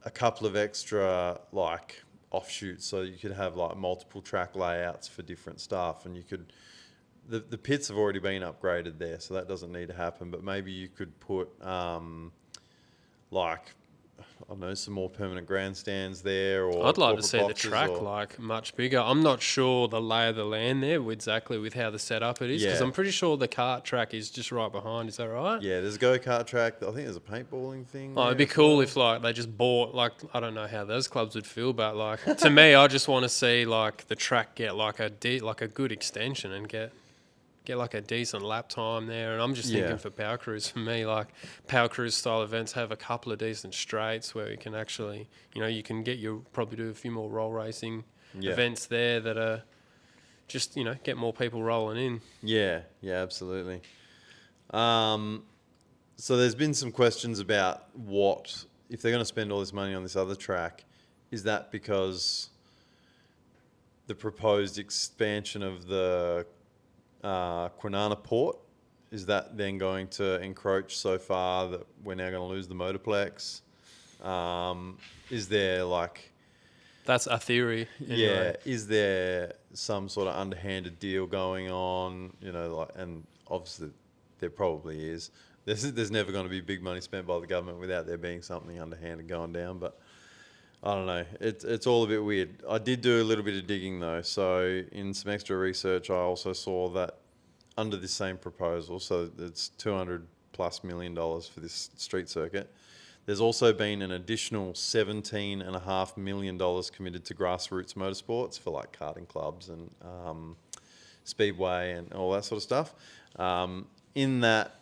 a couple of extra like offshoots, so you could have like multiple track layouts for different stuff, and you could. The pits have already been upgraded there, so that doesn't need to happen. But maybe you could put like, I don't know, some more permanent grandstands there, or I'd like to see the track like much bigger. I'm not sure the lay of the land there exactly with how the setup it is, because I'm pretty sure the kart track is just right behind. Is that right? Yeah, there's a go-kart track. I think there's a paintballing thing. Oh, it'd be cool if like they just bought like, I don't know how those clubs would feel, but like to me, I just want to see like the track get like a good extension and get like a decent lap time there. And I'm just thinking for power cruise, for me, like power cruise style events have a couple of decent straights where you can actually, you know, you can probably do a few more roll racing events there that are just, you know, get more people rolling in. Yeah, absolutely. So there's been some questions about what, if they're going to spend all this money on this other track, is that because the proposed expansion of the Kwinana port, is that then going to encroach so far that we're now going to lose the Motorplex? Is there like... That's a theory. Anyway. Yeah. Is there some sort of underhanded deal going on? You know, like, and obviously there probably is. There's never going to be big money spent by the government without there being something underhanded going down. But I don't know. It's all a bit weird. I did do a little bit of digging though. So in some extra research, I also saw that under this same proposal, so it's $200+ million for this street circuit, there's also been an additional $17.5 million committed to grassroots motorsports for like karting clubs and speedway and all that sort of stuff. In that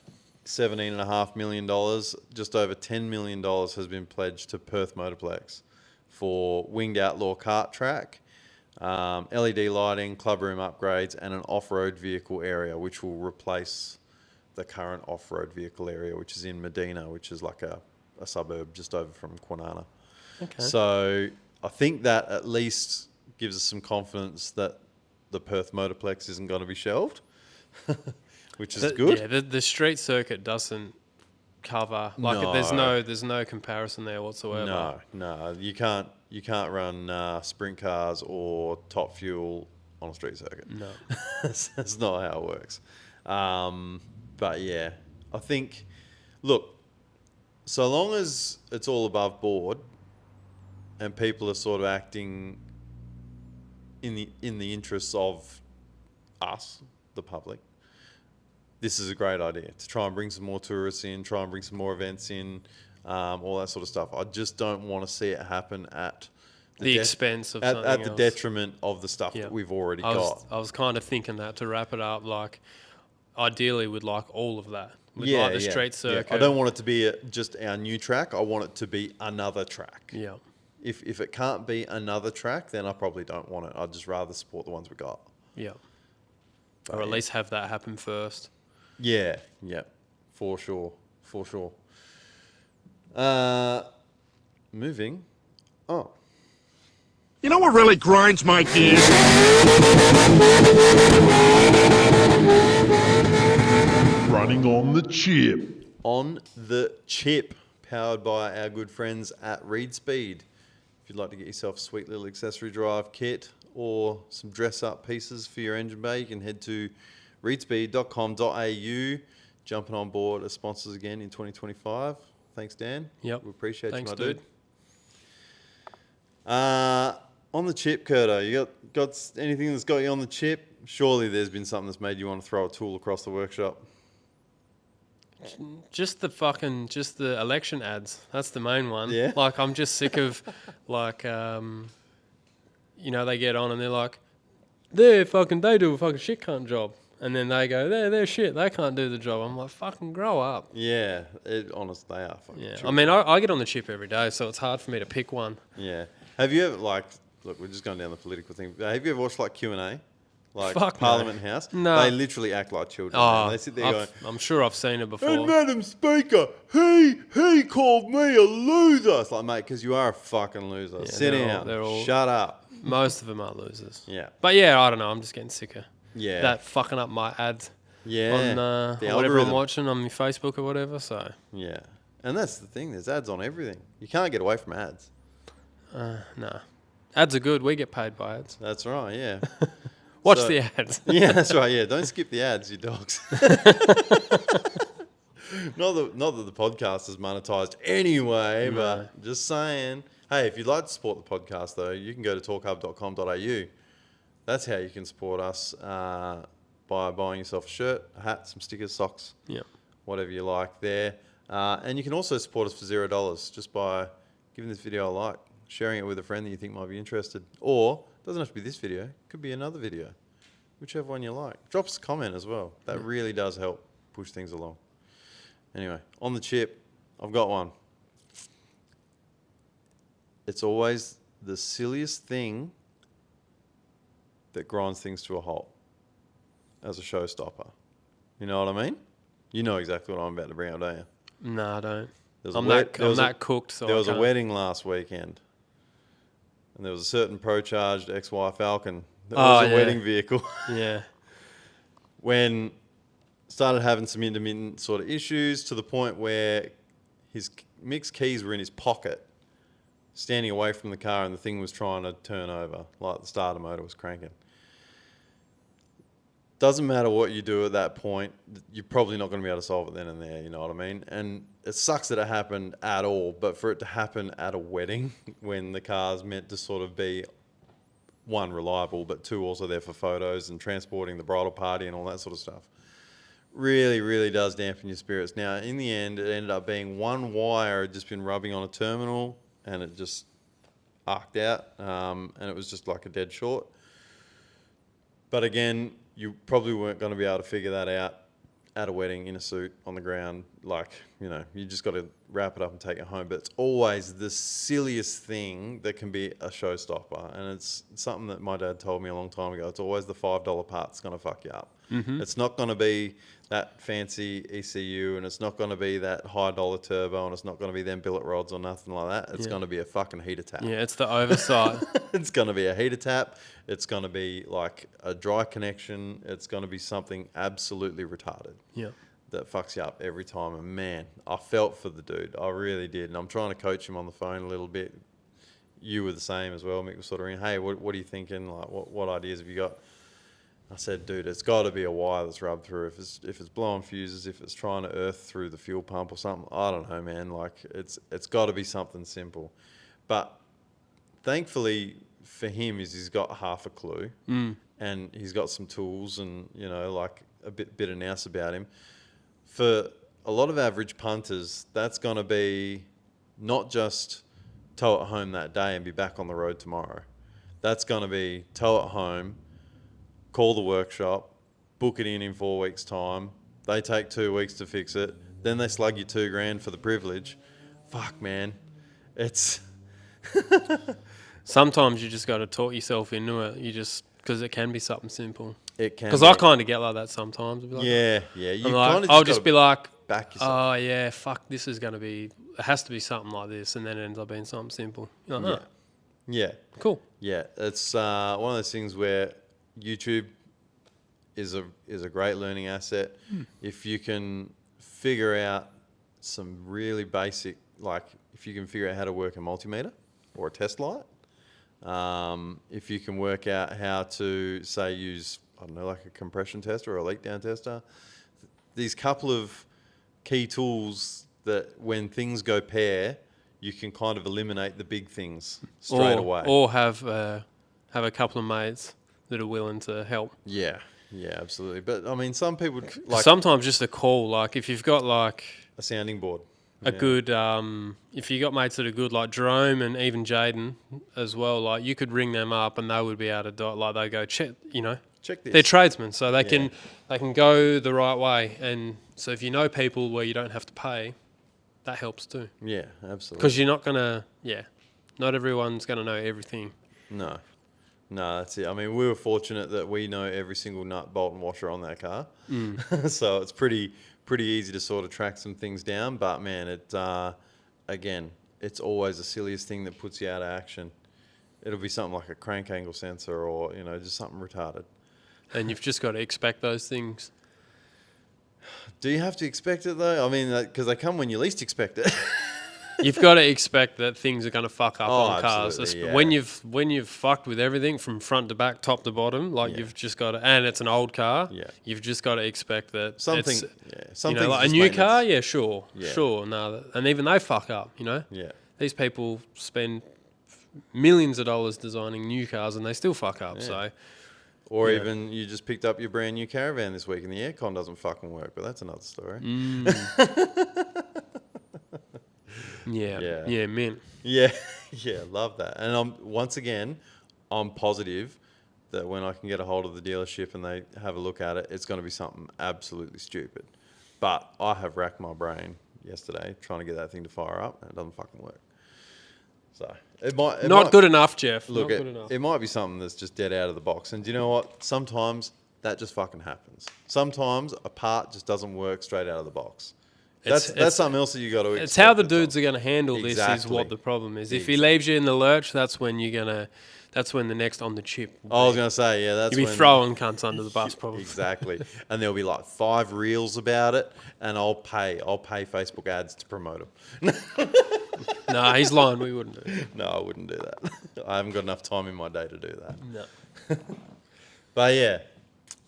$17.5 million, just over $10 million has been pledged to Perth Motorplex for winged outlaw kart track, LED lighting, club room upgrades, and an off-road vehicle area, which will replace the current off-road vehicle area, which is in Medina, which is like a suburb just over from Kwinana. Okay. So I think that at least gives us some confidence that the Perth Motorplex isn't going to be shelved, which is good. Yeah, the street circuit doesn't cover there's no comparison there whatsoever. No, you can't run sprint cars or top fuel on a street circuit. No. That's not how it works. But yeah, I think, look, so long as it's all above board and people are sort of acting in the interests of us, the public, this is a great idea to try and bring some more tourists in, try and bring some more events in, all that sort of stuff. I just don't want to see it happen at the expense of at something the else. detriment of the stuff Yeah. that we've already I got. was kind of thinking that to wrap it up, like ideally we'd like all of that. We'd Yeah, like the street yeah. circuit. I don't want it to be just our new track. I want it to be another track. Yeah. If it can't be another track, then I probably don't want it. I'd just rather support the ones we got. Yeah. But Or at yeah. least have that happen first. Yeah, yeah, for sure. Moving. Oh, You know what really grinds my gears? Running on the chip. On the chip, powered by our good friends at Reed Speed. If you'd like to get yourself a sweet little accessory drive kit or some dress up pieces for your engine bay, you can head to reedspeed.com.au. Jumping on board as sponsors again in 2025. Thanks, Dan. Yep. We appreciate Thanks, you, my dude. dude. On the chip, Curto, you got anything that's got you on the chip? Surely there's been something that's made you want to throw a tool across the workshop. Just the election ads. That's the main one. Yeah. Like I'm just sick of like they get on and they're like, they do a fucking shit cunt job. And then they go, they're shit, they can't do the job. I'm like, fucking grow up. Yeah, honest, they are fucking Yeah. chip. I mean, I get on the chip every day, so it's hard for me to pick one. Yeah. Have you ever, look, we're just going down the political thing. Have you ever watched, Q&A? Fuck no. Parliament House? No. They literally act like children. Oh, Man. They sit there going, I'm sure I've seen it before. and Madam Speaker, he called me a loser. It's like, mate, because you are a fucking loser. Yeah, Sit down. they're all- Shut up. Most of them are losers. Yeah. But yeah, I don't know. I'm just getting sicker. Yeah. That fucking up my ads Yeah. on The whatever algorithm. I'm watching on my Facebook or whatever. So Yeah. And that's the thing. There's ads on everything. You can't get away from ads. nah, ads are good. We get paid by ads. That's right, yeah. Watch So- the ads. Yeah, that's right. Yeah, don't skip the ads, you dogs. not that the podcast is monetized anyway, No. but just saying. Hey, if you'd like to support the podcast, though, you can go to torqhub.com.au. That's how you can support us by buying yourself a shirt, a hat, some stickers, socks, Yeah. whatever you like there. And you can also support us for $0 just by giving this video a like, sharing it with a friend that you think might be interested. Or, it doesn't have to be this video, it could be another video, whichever one you like. Drop us a comment as well. That really does help push things along. Anyway, on the chip, I've got one. It's always the silliest thing that grinds things to a halt as a showstopper. You know what I mean? You know exactly what I'm about to bring up, don't you? No, I don't. There was a I'm wed- there that was a- cooked. So There I was a can't. wedding last weekend, and there was a certain pro-charged XY Falcon that Oh, was a yeah. wedding vehicle. Yeah. When started having some intermittent sort of issues to the point where his mixed keys were in his pocket, standing away from the car, and the thing was trying to turn over, like the starter motor was cranking. Doesn't matter what you do at that point, you're probably not going to be able to solve it then and there, you know what I mean? And it sucks that it happened at all, but for it to happen at a wedding when the car's meant to sort of be, one, reliable, but two, also there for photos and transporting the bridal party and all that sort of stuff, really, really does dampen your spirits. Now, in the end, it ended up being one wire had just been rubbing on a terminal and it just arced out, and it was just like a dead short. But again, you probably weren't going to be able to figure that out at a wedding in a suit on the ground. Like, you know, you just got to wrap it up and take it home. But it's always the silliest thing that can be a showstopper. And it's something that my dad told me a long time ago. It's always the $5 part that's going to fuck you up. Mm-hmm. It's not going to be that fancy ECU, and it's not going to be that high dollar turbo, and it's not going to be them billet rods or nothing like that. It's going to be a fucking heater tap. Yeah, it's the oversight. It's going to be a heater tap. It's going to be like a dry connection. It's going to be something absolutely retarded. Yeah. That fucks you up every time. And man, I felt for the dude. I really did. And I'm trying to coach him on the phone a little bit. You were the same as well. Mick was sort of ringing, hey, what are you thinking? Like, what ideas have you got? I said, dude, it's got to be a wire that's rubbed through. If it's blowing fuses, if it's trying to earth through the fuel pump or something, I don't know, man. Like, it's got to be something simple. But thankfully for him is he's got half a clue, and he's got some tools and, you know, like a bit of nous about him. For a lot of average punters, that's going to be not just tow it home that day and be back on the road tomorrow. That's going to be tow it home, call the workshop, book it in 4 weeks' time. They take 2 weeks to fix it. Then they slug you $2,000 for the privilege. Fuck, man. It's... Sometimes you just got to talk yourself into it. Because it can be something simple. It can. Because I kind of get like that sometimes. I'll be like, yeah. I'll just be like, back yourself. oh yeah, fuck, this is going to be, it has to be something like this. And then it ends up being something simple. You're like, oh, Yeah. cool. Yeah. It's one of those things where YouTube is a great learning asset. If you can figure out some really basic, like if you can figure out how to work a multimeter or a test light, if you can work out how to, say, use, I don't know, like a compression tester or a leak down tester, these couple of key tools that when things go pear, you can kind of eliminate the big things straight away. Or have a couple of mates that are willing to help. Yeah, absolutely. But I mean, some people like sometimes just a call, like if you've got like a sounding board. A good, if you got mates that are good, like Jerome and even Jaden as well, like you could ring them up and they would be able to, like they go, check this. They're tradesmen, so they can go the right way. And so if you know people where you don't have to pay, that helps too. Yeah, absolutely. Because you're not going to, not everyone's going to know everything. No, that's it. I mean, we were fortunate that we know every single nut, bolt and washer on that car. So it's pretty easy to sort of track some things down, but man, again, it's always the silliest thing that puts you out of action. It'll be something like a crank angle sensor or, just something retarded. And you've just got to expect those things. Do you have to expect it though? I mean, because they come when you least expect it. You've got to expect that things are going to fuck up on cars. Yeah. When you've fucked with everything from front to back, top to bottom, you've just got to, and it's an old car. Yeah. You've just got to expect that something. Something like a new car. Yeah, sure. No, and even they fuck up. Yeah. These people spend millions of dollars designing new cars and they still fuck up. Yeah. So. Or even you just picked up your brand new caravan this week and the aircon doesn't fucking work, but that's another story. Yeah, mint. Yeah, love that. And once again, I'm positive that when I can get a hold of the dealership and they have a look at it, it's going to be something absolutely stupid. But I have racked my brain yesterday trying to get that thing to fire up and it doesn't fucking work. So it might good enough, Jeff. Look, not good enough. It might be something that's just dead out of the box. And do you know what? Sometimes that just fucking happens. Sometimes a part just doesn't work straight out of the box. That's something else that you got to expect. It's how the dudes are going to handle this is what the problem is. If he leaves you in the lurch, that's when that's when the next on the chip. I was going to say, that's you'll be throwing cunts under the bus probably. Exactly. And there'll be like 5 reels about it and I'll pay Facebook ads to promote them. No, he's lying. We wouldn't do it. No, I wouldn't do that. I haven't got enough time in my day to do that. No. But yeah,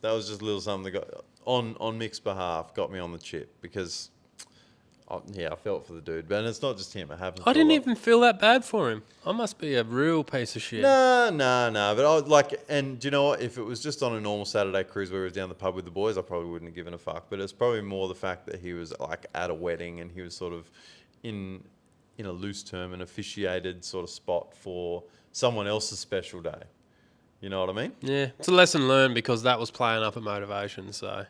that was just a little something that got on Mick's behalf got me on the chip because I felt for the dude. But it's not just him. It happens. I didn't even feel that bad for him. I must be a real piece of shit. No. But I was like, and do you know what? If it was just on a normal Saturday cruise where he was down the pub with the boys, I probably wouldn't have given a fuck. But it's probably more the fact that he was like at a wedding and he was sort of in a loose term, an officiated sort of spot for someone else's special day. You know what I mean? Yeah, it's a lesson learned because that was playing up at Motivation, so...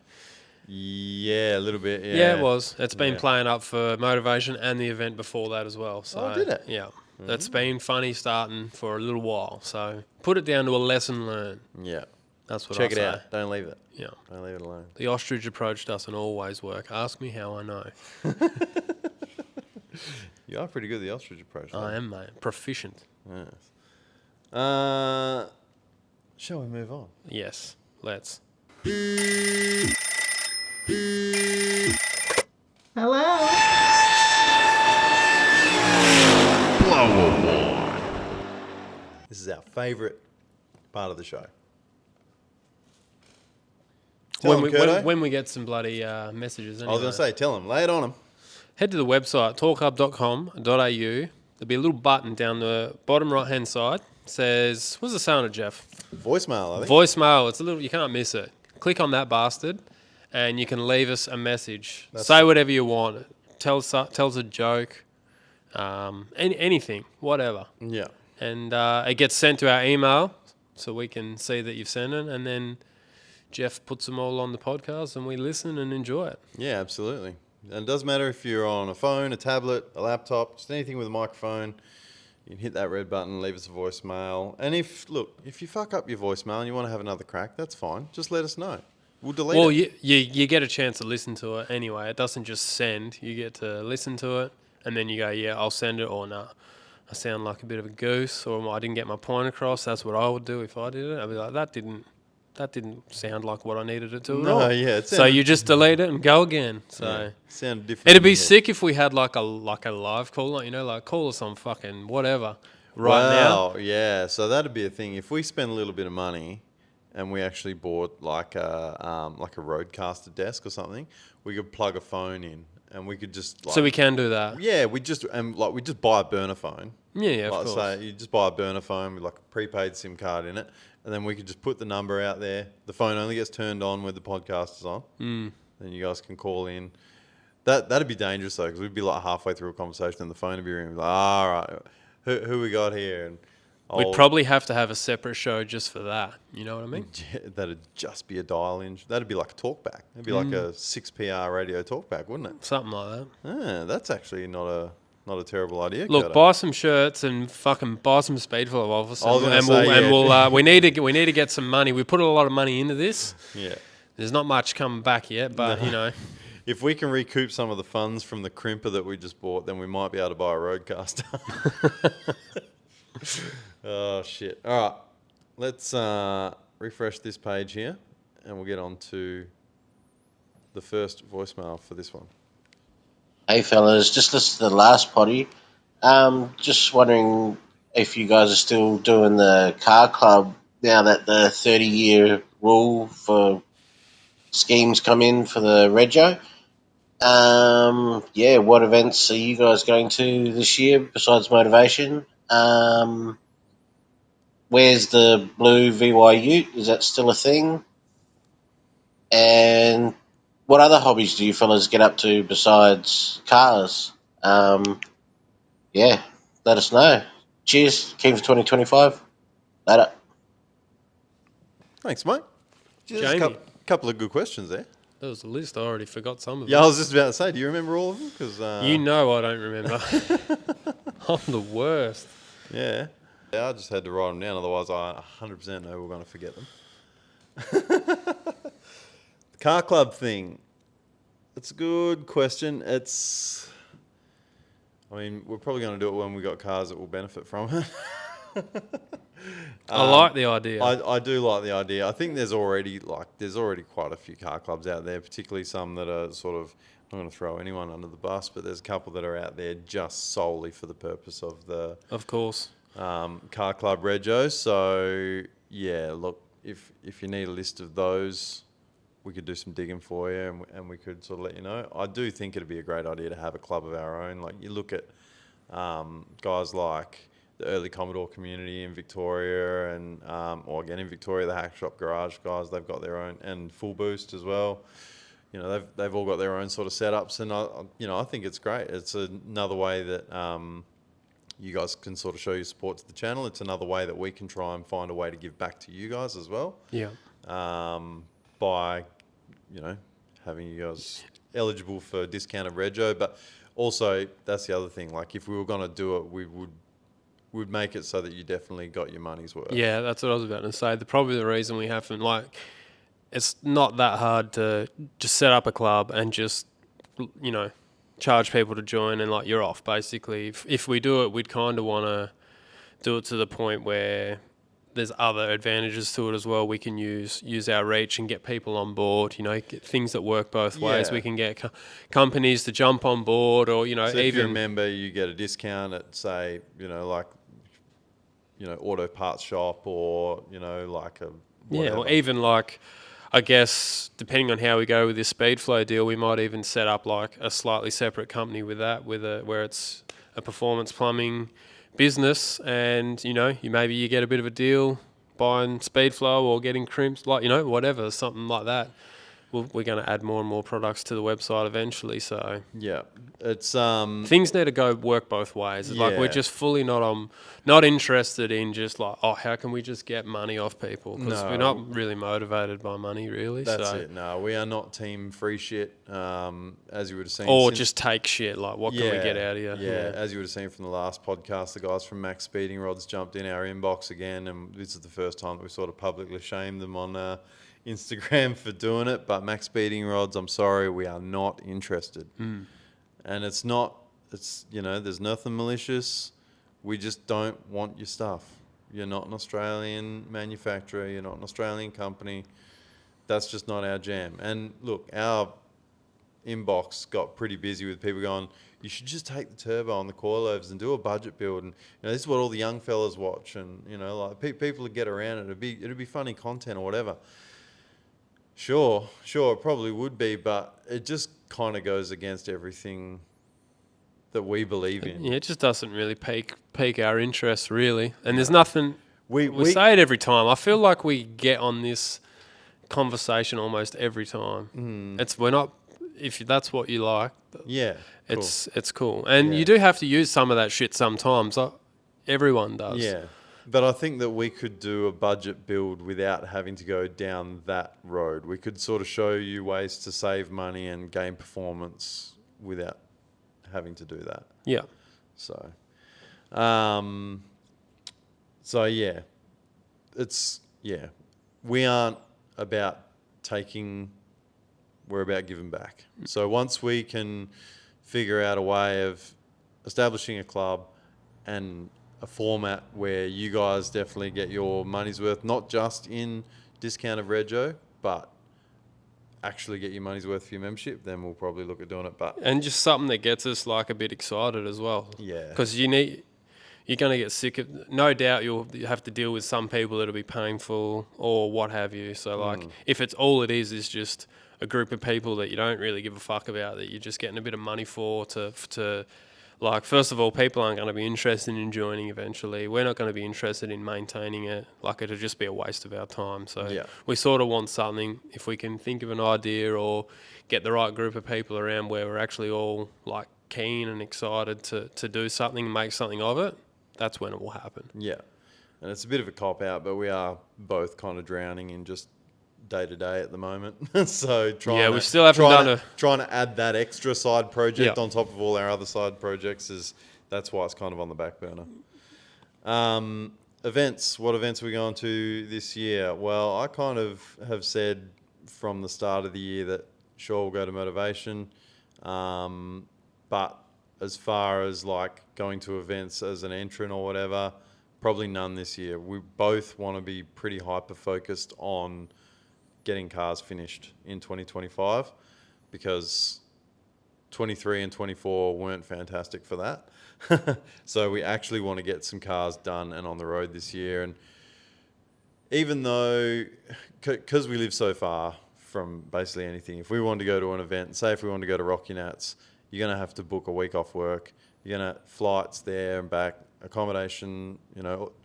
Yeah, a little bit, yeah. Yeah, it was. It's been playing up for Motivation and the event before that as well. So, oh, did it? Yeah. That's been funny starting for a little while. So put it down to a lesson learned. Yeah. That's what Check I say. it out. Don't leave it. Yeah. Don't leave it alone. The ostrich approach doesn't always work. Ask me how I know. You are pretty good at the ostrich approach. I am, mate. Proficient. Yes. Shall we move on? Yes. Let's. Hello. This is our favourite part of the show. When we get some bloody messages. Anyway. I was going to say, tell them, lay it on them. Head to the website, torquehub.com.au. There'll be a little button down the bottom right-hand side. It says, what's the sound of, Jeff? Voicemail, I think. Voicemail. It's a little, you can't miss it. Click on that bastard and you can leave us a message. Say whatever you want. Tell us a joke. anything, whatever. Yeah. And it gets sent to our email so we can see that you've sent it, and then Jeff puts them all on the podcast and we listen and enjoy it. Yeah, absolutely. And it doesn't matter if you're on a phone, a tablet, a laptop, just anything with a microphone. You can hit that red button, leave us a voicemail. And if you fuck up your voicemail and you want to have another crack, that's fine. Just let us know. We'll delete it. Well, you get a chance to listen to it anyway. It doesn't just send. You get to listen to it, and then you go, yeah, I'll send it, or nah, I sound like a bit of a goose, or I didn't get my point across. That's what I would do if I did it. I'd be like, that didn't sound like what I needed it to at all. Yeah. So you just delete it and go again. So sound different. it'd be sick if we had like a live call, like call us on fucking whatever now. Yeah. So that'd be a thing. If we spend a little bit of money and we actually bought like a roadcaster desk or something, we could plug a phone in and we could just So we can do that. Yeah, we just buy a burner phone. Yeah, of course. Say you just buy a burner phone with like a prepaid SIM card in it, and then we could just put the number out there. The phone only gets turned on when the podcast is on. Then you guys can call in. That'd be dangerous though, because we'd be like halfway through a conversation and the phone would be ringing. Like, all right, who we got here? And we'd probably have to have a separate show just for that. You know what I mean? That'd just be a dial-in. That'd be like a talkback. It'd be like a 6PR radio talkback, wouldn't it? Something like that. Yeah, that's actually not a terrible idea. Look, Kodo. buy some shirts and fucking buy some Speedflow office, I we need to get some money. We put a lot of money into this. Yeah. There's not much coming back yet, but you know. If we can recoup some of the funds from the crimper that we just bought, then we might be able to buy a roadcaster. Oh, shit. All right. Let's refresh this page here, and we'll get on to the first voicemail for this one. Hey fellas, just listen to the last potty. Just wondering if you guys are still doing the car club now that the 30-year rule for schemes come in for the Rego. What events are you guys going to this year besides Motivation? Where's the blue VY Ute? Is that still a thing? And what other hobbies do you fellas get up to besides cars? Let us know. Cheers. Keen for 2025. Later. Thanks, mate. Jamie. A couple of good questions there. That was the list. I already forgot some of Yeah, them. I was just about to say, do you remember all of them? 'Cause, You know I don't remember. I'm the worst. Yeah. I just had to write them down, otherwise I 100% know we're going to forget them. The car club thing. It's a good question. We're probably going to do it when we got cars that will benefit from it. I like the idea. I do like the idea. I think there's already quite a few car clubs out there, particularly some that are sort of, I'm not going to throw anyone under the bus, but there's a couple that are out there just solely for the purpose of the Of course. car club Rego. So yeah, look, if you need a list of those, we could do some digging for you, and we could sort of let you know. I do think it'd be a great idea to have a club of our own. Like you look at guys like the early Commodore community in Victoria, and or again in Victoria, the Hack Shop Garage guys, they've got their own, and Full Boost as well. You know, they've all got their own sort of setups, and I think it's great. It's another way that you guys can sort of show your support to the channel. It's another way that we can try and find a way to give back to you guys as well. Yeah. By, having you guys eligible for discounted Rego, but also that's the other thing. Like if we were going to do it, we'd make it so that you definitely got your money's worth. Yeah, that's what I was about to say. Probably the reason we haven't, it's not that hard to just set up a club and just, charge people to join and you're off basically. If we do it, we'd kind of want to do it to the point where there's other advantages to it as well. We can use our reach and get people on board, get things that work both ways. Yeah. We can get companies to jump on board, or, So if you're a member, you get a discount at, say, auto parts shop, or, like a whatever. Yeah, or even I guess, depending on how we go with this Speedflow deal, we might even set up a slightly separate company with that, where it's a performance plumbing business, and you get a bit of a deal buying Speedflow or getting crimps, whatever, something like that. We're going to add more and more products to the website eventually. So yeah, It's Things need to work both ways. It's like we're Yeah. just fully not interested in just like, oh, how can we just get money off people? Because we're No. not really motivated by money, really. That's so. it. No, we are not team free shit. As you would have seen, Or since- just take shit. Like, what can we get out of you? Yeah, as you would have seen from the last podcast, the guys from Max Speeding Rods jumped in our inbox again, and this is the first time that we sort of publicly shamed them on Instagram for doing it. But Max Speeding Rods, I'm sorry, we are not interested. And it's not. It's there's nothing malicious. We just don't want your stuff. You're not an Australian manufacturer. You're not an Australian company. That's just not our jam. And look, our inbox got pretty busy with people going, you should just take the turbo on the coilovers and do a budget build. And this is what all the young fellas watch. And like people would get around it. It'd be funny content or whatever. Sure, it probably would be, but it just kind of goes against everything that we believe in. Yeah, it just doesn't really pique our interest, really. And there's nothing. We say it every time. I feel like we get on this conversation almost every time. We're not. If that's what you like, yeah, cool. it's cool. And you do have to use some of that shit sometimes. Everyone does. Yeah. But I think that we could do a budget build without having to go down that road. We could sort of show you ways to save money and gain performance without having to do that. Yeah. So, yeah, we aren't about taking, we're about giving back. So once we can figure out a way of establishing a club and a format where you guys definitely get your money's worth, not just in discounted rego, but actually get your money's worth for your membership, then we'll probably look at doing it. But And just something that gets us like a bit excited as well. Yeah. Because you're going to get sick of, no doubt you'll have to deal with some people that'll be painful or what have you. So like, if it's all it is just a group of people that you don't really give a fuck about, that you're just getting a bit of money for to like, first of all, people aren't going to be interested in joining eventually. We're not going to be interested in maintaining it. Like, it'll just be a waste of our time. So we sort of want something, if we can think of an idea or get the right group of people around where we're actually all like keen and excited to do something and make something of it, that's when it will happen. Yeah. And it's a bit of a cop-out, but we are both kind of drowning in just day-to-day at the moment. So we still haven't trying to add that extra side project on top of all our other side projects that's why it's kind of on the back burner. Events. What events are we going to this year? Well, I kind of have said from the start of the year that sure, we'll go to Motivation. But as far as like going to events as an entrant or whatever, probably none this year. We both want to be pretty hyper-focused on getting cars finished in 2025 because 23 and 24 weren't fantastic for that. So we actually want to get some cars done and on the road this year. And even though, because we live so far from basically anything, if we want to go to an event, say if we want to go to Rocky Nats, you're going to have to book a week off work. You're going to flights there and back, accommodation,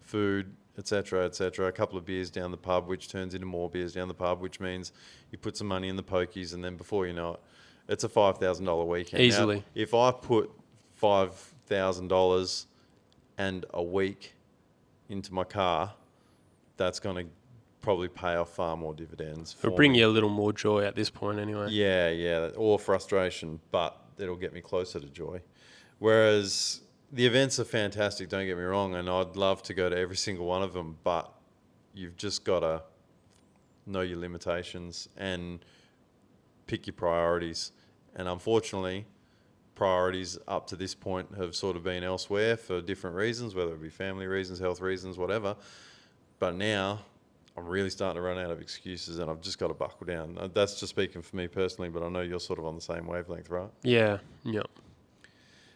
food, etc., etc. A couple of beers down the pub, which turns into more beers down the pub, which means you put some money in the pokies, and then before you know it, it's a $5,000 weekend. Easily. Now, if I put $5,000 and a week into my car, that's going to probably pay off far more dividends. It'll bring you a little more joy at this point anyway. Yeah, or frustration, but it'll get me closer to joy. Whereas the events are fantastic, don't get me wrong, and I'd love to go to every single one of them, but you've just got to know your limitations and pick your priorities. And unfortunately, priorities up to this point have sort of been elsewhere for different reasons, whether it be family reasons, health reasons, whatever. But now I'm really starting to run out of excuses and I've just got to buckle down. That's just speaking for me personally, but I know you're sort of on the same wavelength, right? Yeah.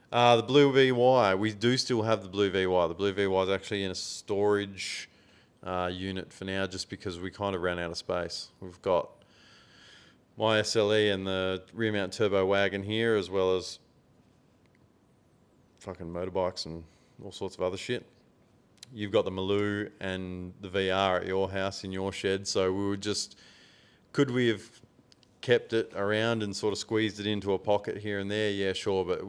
The Blue VY, we do still have the Blue VY. The Blue VY is actually in a storage unit for now just because we kind of ran out of space. We've got my SLE and the rear mount turbo wagon here, as well as fucking motorbikes and all sorts of other shit. You've got the Maloo and the VR at your house in your shed, so we were just, could we have kept it around and sort of squeezed it into a pocket here and there, yeah, sure, but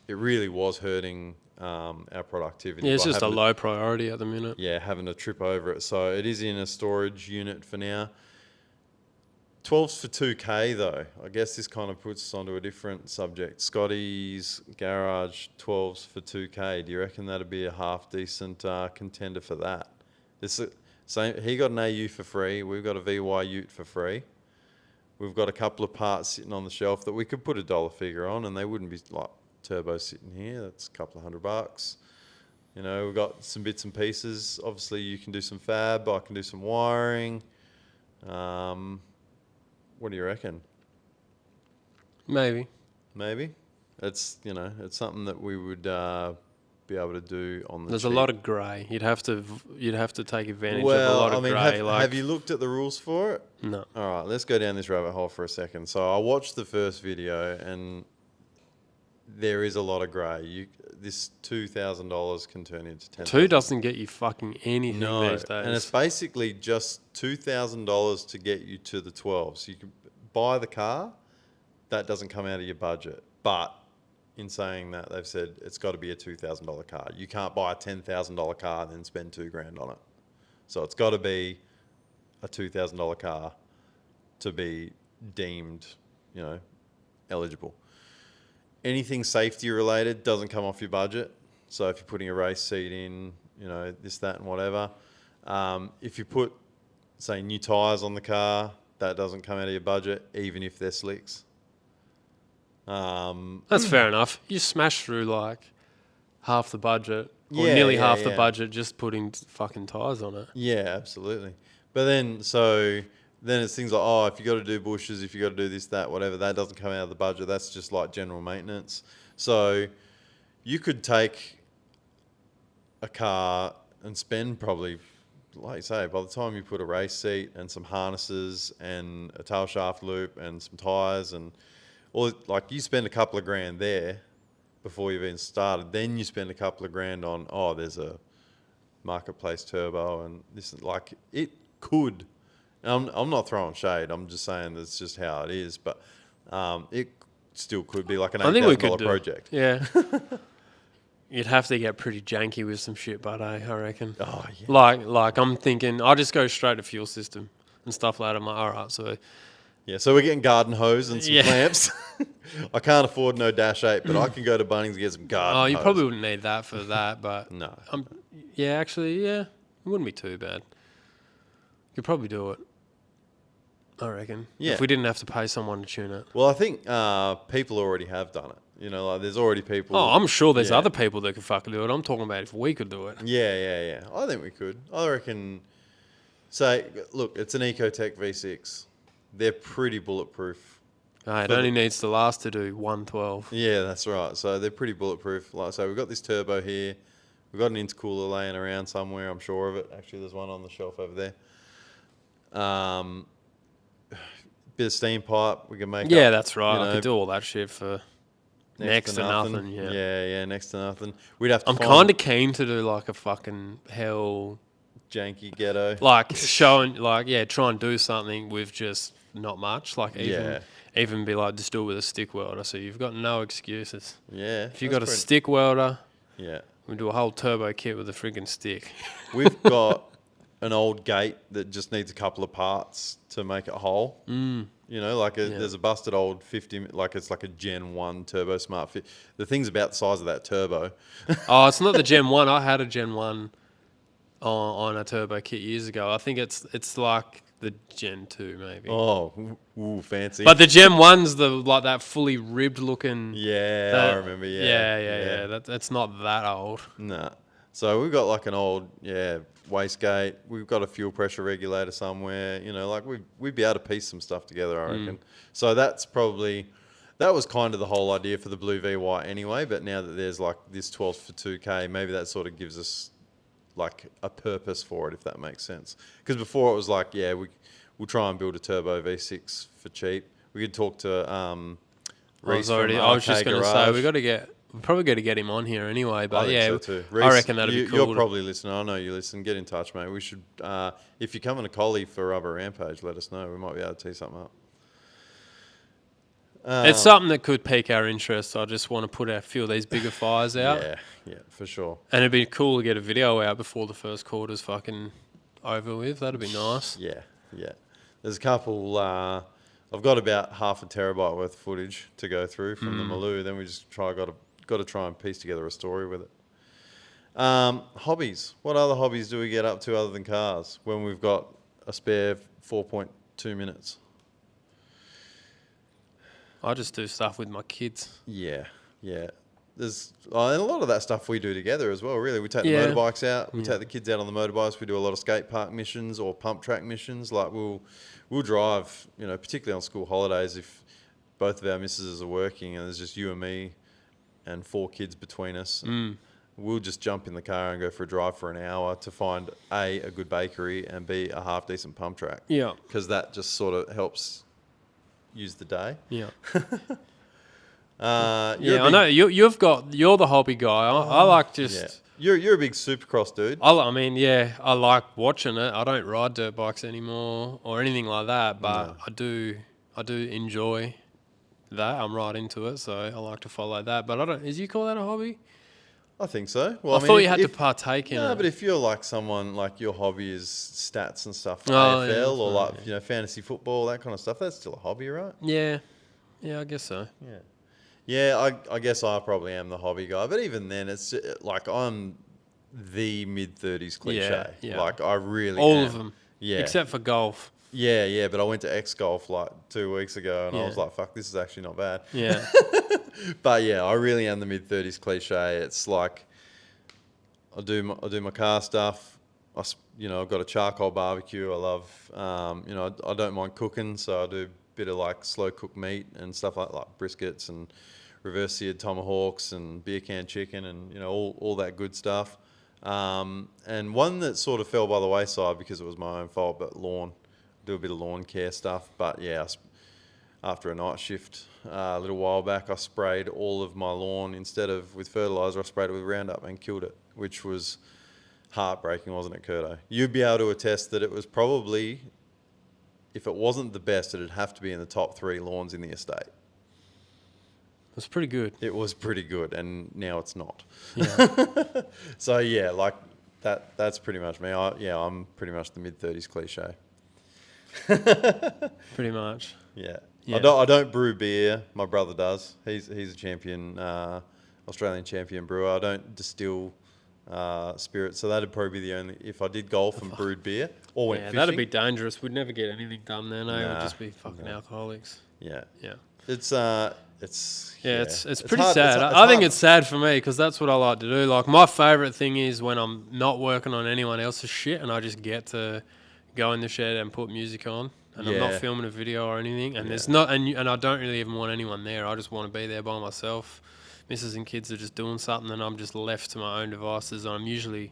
it really was hurting our productivity. Yeah, it's by just a having low priority at the minute. yeah, having to trip over it. So it is in a storage unit for now. 12s for 2K though. I guess this kind of puts us onto a different subject. Scotty's garage 12s for 2K. Do you reckon that'd be a half decent contender for that? He got an AU for free. We've got a VY Ute for free. We've got a couple of parts sitting on the shelf that we could put a dollar figure on, and they wouldn't be like turbo sitting here. That's a couple of $100. You know, we've got some bits and pieces. Obviously, you can do some fab. I can do some wiring. What do you reckon? Maybe. Maybe. It's something that we would be able to do on the There's cheap. a lot of grey. You'd have to take advantage of a lot of grey. Have you looked at the rules for it? No. All right, let's go down this rabbit hole for a second. So I watched the first video, and there is a lot of grey. This $2,000 can turn into $10,000. 2 doesn't get you fucking anything these days. And it's basically just $2,000 to get you to the 12. So you can buy the car. That doesn't come out of your budget. But in saying that, they've said it's got to be a $2,000 car. You can't buy a $10,000 car and then spend $2,000 on it. So it's got to be a $2,000 car to be deemed, eligible. Anything safety related doesn't come off your budget. So if you're putting a race seat in, this, that, and whatever. If you put, say, new tyres on the car, that doesn't come out of your budget, even if they're slicks. That's fair enough. You smash through like half the budget, or nearly half the budget, just putting fucking tyres on it. Yeah, absolutely. But then it's things like, if you got to do bushes, if you got to do this, that, whatever, that doesn't come out of the budget. That's just like general maintenance. So you could take a car and spend probably, like you say, by the time you put a race seat and some harnesses and a tail shaft loop and some tyres you spend a couple of grand there before you've even started. Then you spend a couple of grand on, there's a Marketplace turbo and this, like, it could. I'm not throwing shade. I'm just saying that's just how it is. But it still could be like an $8,000 project. Yeah. You'd have to get pretty janky with some shit, but I reckon. Oh, yeah. Like I'm thinking, I'll just go straight to fuel system and stuff like that. I'm like, all right, so. Yeah, so we're getting garden hose and some clamps. I can't afford no Dash 8, but I can go to Bunnings and get some garden hose. You probably wouldn't need that for that, but. No. It wouldn't be too bad. You could probably do it. I reckon. Yeah. If we didn't have to pay someone to tune it. Well, I think people already have done it. There's already people. Oh, I'm sure there's other people that could fucking do it. I'm talking about if we could do it. Yeah. I think we could. I reckon. Say, look, it's an Ecotech V6. They're pretty bulletproof. It only needs to last to do 112. Yeah, that's right. So they're pretty bulletproof. Like, so we've got this turbo here. We've got an intercooler laying around somewhere. I'm sure of it. Actually, there's one on the shelf over there. Bit of steam pipe. We can make. Yeah, that's right. I could do all that shit for next to nothing. Yeah, next to nothing. We'd have to. I'm kind of keen to do like a fucking hell janky ghetto. Like showing, try and do something with just not much. Like even be like, just do it with a stick welder. So you've got no excuses. Yeah. If you've got a stick welder, yeah, we do a whole turbo kit with a friggin' stick. We've got an old gate that just needs a couple of parts to make it whole. There's a busted old 50, like it's like a Gen 1 Turbo Smart Fit. The thing's about the size of that turbo. Oh, it's not the Gen 1. I had a Gen 1 on a turbo kit years ago. I think it's like the Gen 2 maybe. Oh, ooh, fancy. But the Gen 1's that fully ribbed looking. Yeah, I remember, Yeah. That's not that old. Nah. So we've got like an old, wastegate. We've got a fuel pressure regulator somewhere. We'd be able to piece some stuff together, I reckon. So that was kind of the whole idea for the Blue VY anyway. But now that there's like this 12 for 2K, maybe that sort of gives us like a purpose for it, if that makes sense. Because before it was like, we'll try and build a turbo V6 for cheap. We could talk to Reece from I was just going to say we probably got to get him on here anyway. But I think so too. Reece, I reckon that'd be cool. You're probably listening. I know you listen. Get in touch, mate. We should, if you're coming to Collie for Rubber Rampage, let us know. We might be able to tee something up. It's something that could pique our interest. I just want to put a few of these bigger fires out. Yeah, for sure. And it'd be cool to get a video out before the first quarter's fucking over with. That'd be nice. Yeah. There's a couple. I've got about half a terabyte worth of footage to go through from the Maloo. Then we just got to try and piece together a story with it. Hobbies. What other hobbies do we get up to other than cars when we've got a spare 4.2 minutes? I just do stuff with my kids. Yeah. There's and a lot of that stuff we do together as well. Really, we take the motorbikes out. We take the kids out on the motorbikes. We do a lot of skate park missions or pump track missions. Like we'll drive, particularly on school holidays if both of our missuses are working and there's just you and me and 4 kids between us. We'll just jump in the car and go for a drive for an hour to find A, a good bakery, and B, a half decent pump track. Yeah. Because that just sort of helps use the day. Yeah. I know you're the hobby guy. I like just. Yeah. You're a big supercross dude. I like watching it. I don't ride dirt bikes anymore or anything like that, but I do enjoy that. I'm right into it, so I like to follow that. But I don't. Is you call that a hobby? I think so. Well, I thought you had to partake in it. No, but if you're like someone like your hobby is stats and stuff, AFL or fantasy football, that kind of stuff, that's still a hobby, right? Yeah, I guess so. Yeah. I guess I probably am the hobby guy, but even then, it's like I'm the mid-30s cliche. Yeah. Like I really all am. of them. Yeah, except for golf. Yeah, but I went to X Golf like 2 weeks ago, and I was like, "Fuck, this is actually not bad." Yeah. But yeah, I really am the mid-30s cliche. It's like I do my car stuff. I've got a charcoal barbecue. I love, I don't mind cooking, so I do a bit of like slow cooked meat and stuff like briskets and reverse seared tomahawks and beer can chicken and all that good stuff. And one that sort of fell by the wayside because it was my own fault, but lawn. Do a bit of lawn care stuff, but yeah, after a night shift a little while back, I sprayed all of my lawn instead of with fertilizer. I sprayed it with Roundup and killed it, which was heartbreaking, wasn't it, Curto? You'd be able to attest that it was probably, if it wasn't the best, it'd have to be in the top 3 lawns in the estate. It was pretty good. It was pretty good, and now it's not. Yeah. So yeah, like that's pretty much me. I'm pretty much the mid-30s cliche. Pretty much. Yeah. Yeah. I don't brew beer. My brother does. He's a champion, Australian champion brewer. I don't distill spirits, so that'd probably be the only. If I did golf and brewed beer or went fishing, that'd be dangerous. We'd never get anything done then. It would just be fucking alcoholics. Yeah. It's pretty hard, sad. I think it's sad for me because that's what I like to do. Like my favorite thing is when I'm not working on anyone else's shit and I just get to go in the shed and put music on. And I'm not filming a video or anything, and there's not, and I don't really even want anyone there. I just want to be there by myself. Missus and kids are just doing something, and I'm just left to my own devices. I'm usually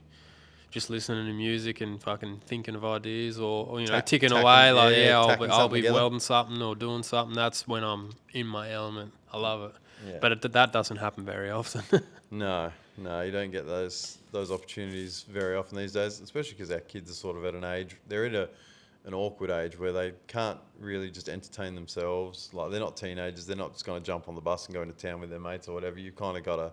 just listening to music and fucking thinking of ideas, or ticking away. Like I'll be welding something or doing something. That's when I'm in my element. I love it, but that doesn't happen very often. No, you don't get those opportunities very often these days, especially because our kids are sort of at an age. They're in an awkward age where they can't really just entertain themselves. Like they're not teenagers. They're not just going to jump on the bus and go into town with their mates or whatever. You've kind of got to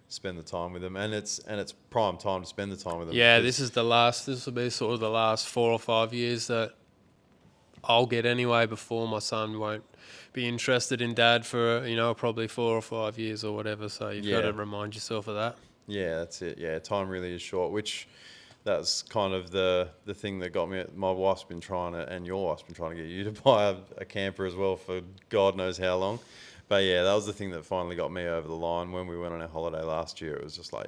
spend the time with them, and it's prime time to spend the time with them. Yeah, this will be sort of the last 4 or 5 years that I'll get anyway before my son won't be interested in dad for probably 4 or 5 years or whatever. So you've got to remind yourself of that. Yeah, that's it. Yeah, time really is short, which. That's kind of the thing that got me. My wife's been and your wife's been trying to get you to buy a camper as well for God knows how long. But yeah, that was the thing that finally got me over the line when we went on our holiday last year. It was just like,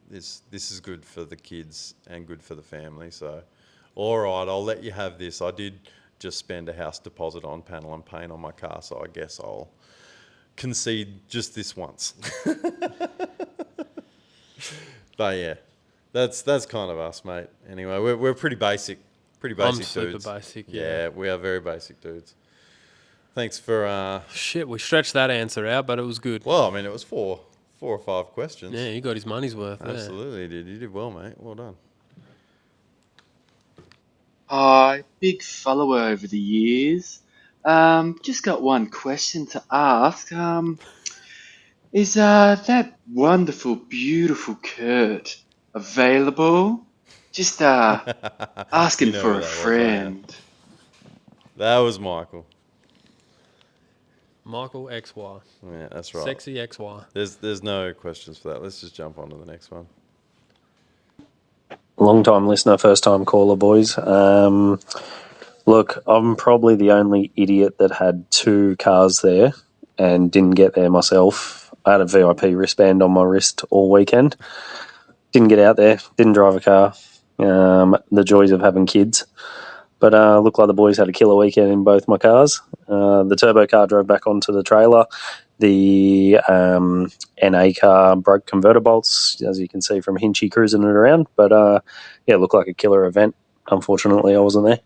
this is good for the kids and good for the family. So, all right, I'll let you have this. I did just spend a house deposit on panel and paint on my car, so I guess I'll concede just this once. But yeah. That's kind of us, mate. Anyway, we're pretty basic dudes. I'm super basic. Yeah, we are very basic dudes. Thanks for. Shit, we stretched that answer out, but it was good. Well, I mean, it was four or 5 questions. Yeah, you got his money's worth. Absolutely, you did. You did well, mate. Well done. Hi, big follower over the years. Just got one question to ask. Is that wonderful, beautiful Kurt available? Just You asking know for who a that was, don't you? friend. That was Michael. Michael XY. Yeah, that's right. Sexy XY. There's no questions for that. Let's just jump on to the next one. Long time listener, first time caller, boys. Look, I'm probably the only idiot that had 2 cars there and didn't get there myself. I had a VIP wristband on my wrist all weekend. Didn't get out there, didn't drive a car. The joys of having kids. But looked like the boys had a killer weekend in both my cars. The turbo car drove back onto the trailer. The NA car broke converter bolts, as you can see from Hinchy cruising it around. But yeah, it looked like a killer event. Unfortunately, I wasn't there.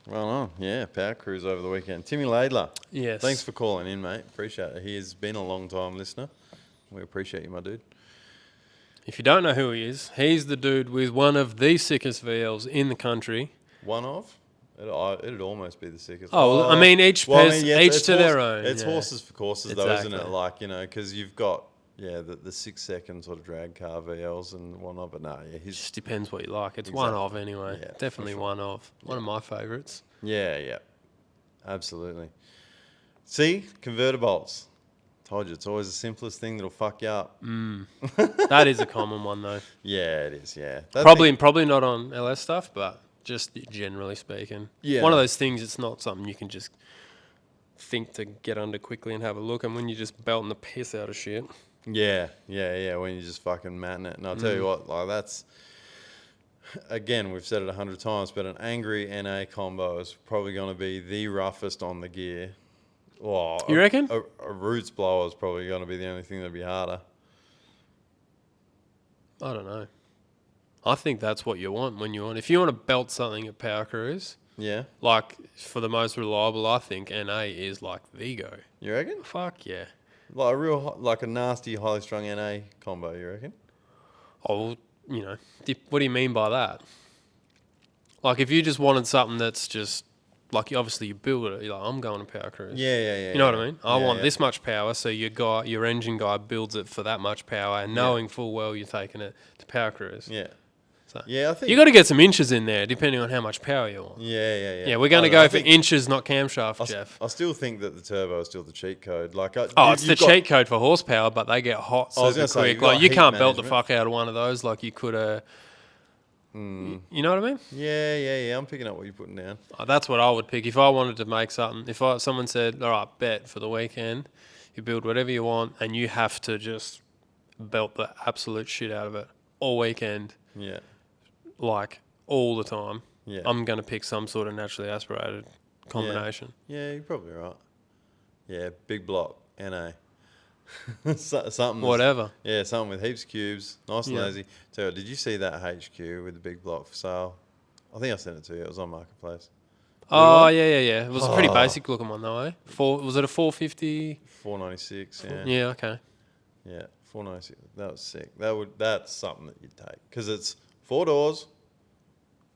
Well on, yeah, power cruise over the weekend. Timmy Laidler. Yes. Thanks for calling in, mate. Appreciate it. He has been a long time listener. We appreciate you, my dude. If you don't know who he is, he's the dude with one of the sickest VLs in the country. One of? It'd almost be the sickest. Oh, well, I mean, each it's to their own. It's yeah. horses for courses, though, isn't it? Exactly. Like, because you've got, the 6 second sort of drag car VLs and whatnot. But no, yeah, he's... Just depends what you like. It's Exactly. one of anyway. Yeah, for Definitely sure. one of. One of my favourites. Yeah. Absolutely. See? Converter bolts. Told you, it's always the simplest thing that'll fuck you up. That is a common one though. Yeah, it is, yeah. Probably not on LS stuff, but just generally speaking. Yeah. One of those things, it's not something you can just think to get under quickly and have a look. And when you're just belting the piss out of shit. Yeah, when you're just fucking matting it. And I'll tell you what, like that's... Again, we've said it 100 times, but an angry NA combo is probably going to be the roughest on the gear. Well, You reckon? A roots blower is probably going to be the only thing that'd be harder. I don't know. I think that's what you want when you want. If you want to belt something at Power Cruise, Yeah, like for the most reliable, I think NA is like the go. you reckon? Fuck yeah. Like like a nasty, highly strung NA combo, you reckon? Oh, what do you mean by that? Like if you just wanted something that's just like obviously you build it, you're like, I'm going to Power Cruise. Yeah. You know what I mean? I want yeah. this much power, so your engine guy builds it for that much power, and knowing full well you're taking it to Power Cruise. Yeah. So Yeah, I think... you got to get some inches in there, depending on how much power you want. Yeah. Yeah, we're going to go for inches, not camshaft, Jeff. I still think that the turbo is still the cheat code. Like, It's the cheat code for horsepower, but they get hot I was super gonna say, quick. you've got Like you heat can't belt the management. fuck out of one of those like you could. You know what I mean? Yeah. I'm picking up what you're putting down. That's what I would pick if I wanted to make something. If someone said, "All right, bet for the weekend, you build whatever you want, and you have to just belt the absolute shit out of it all weekend, Yeah. like all the time." Yeah. I'm going to pick some sort of naturally aspirated combination. Yeah, you're probably right. Yeah, big block, NA. Something. Whatever. Yeah, something with heaps of cubes, nice and Yeah. lazy. So, did you see that HQ with the big block for sale? I think I sent it to you. It was on Marketplace. Oh, yeah. It was a pretty basic looking one though, eh? Was it a 450? 496. Yeah. Yeah, okay. Yeah, 496. That was sick. That's something that you'd take because it's 4 doors,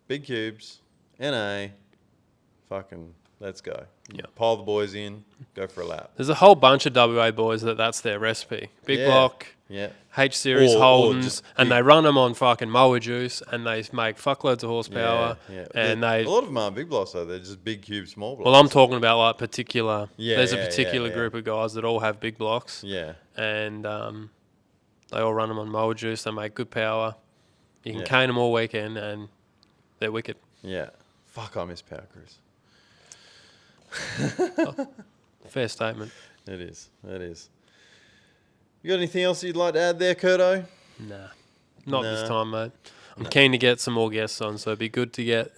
big cubes, NA, fucking let's go. Yeah. Pile the boys in, go for a lap. There's a whole bunch of WA boys that's their recipe. Big block, Yeah. H series Or Holdens, just and big- they run them on fucking mower juice, and they make fuckloads of horsepower. Yeah. And a they. lot of them aren't big blocks though. They're just big cubes, small blocks. Well, I'm talking about like particular. Yeah, There's a yeah, particular yeah. group of guys that all have big blocks, Yeah. and they all run them on mower juice. They make good power. You can Yeah. cane them all weekend, and they're wicked. Yeah. Fuck, I miss Power Cruise. Fair statement. It is. You got anything else you'd like to add there, Kurto? Nah, not this Nah. time, mate. I'm keen to get some more guests on, so it'd be good to get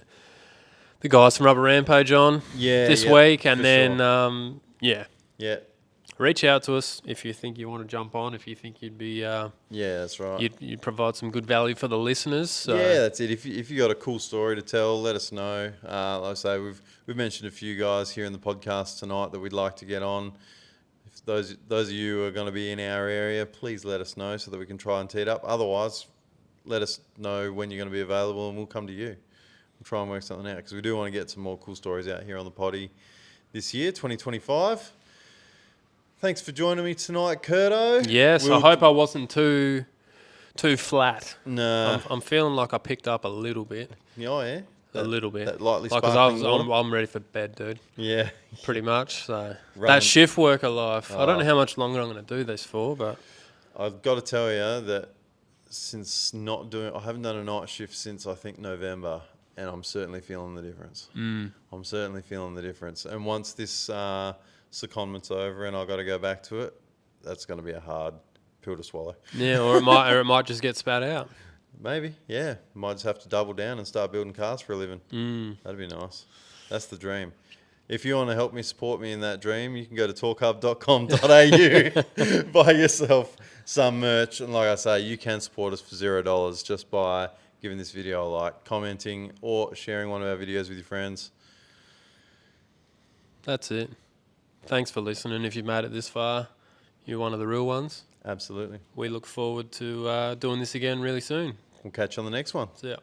the guys from Rubber Rampage on this week, and for then sure. Yeah. reach out to us if you think you want to jump on. If you think you'd be, Yeah, that's right. you'd provide some good value for the listeners. So. Yeah, that's it. If you got a cool story to tell, let us know. Like I say, we've mentioned a few guys here in the podcast tonight that we'd like to get on. If those of you who are going to be in our area, please let us know so that we can try and tee it up. Otherwise, let us know when you're going to be available and we'll come to you. We'll try and work something out because we do want to get some more cool stories out here on the potty this year, 2025. Thanks for joining me tonight, Curto. Yes, I hope I wasn't too flat. Nah. I'm feeling like I picked up a little bit. Oh, yeah? A little bit. That lightly Like, sparkling water? I'm ready for bed, dude. Yeah. Pretty much. So Running. that shift worker life. I don't know how much longer I'm going to do this for, but I've got to tell you that since I haven't done a night shift since I think November, and I'm certainly feeling the difference. I'm certainly feeling the difference. And once this secondment's over and I've got to go back to it, that's going to be a hard pill to swallow. yeah, or it might just get spat out. Maybe, yeah. Might just have to double down and start building cars for a living. That'd be nice. That's the dream. If you want to help me support me in that dream, you can go to torkhub.com.au, buy yourself some merch. And like I say, you can support us for $0 just by giving this video a like, commenting, or sharing one of our videos with your friends. That's it. Thanks for listening. If you've made it this far, you're one of the real ones. Absolutely. We look forward to doing this again really soon. We'll catch you on the next one. See ya.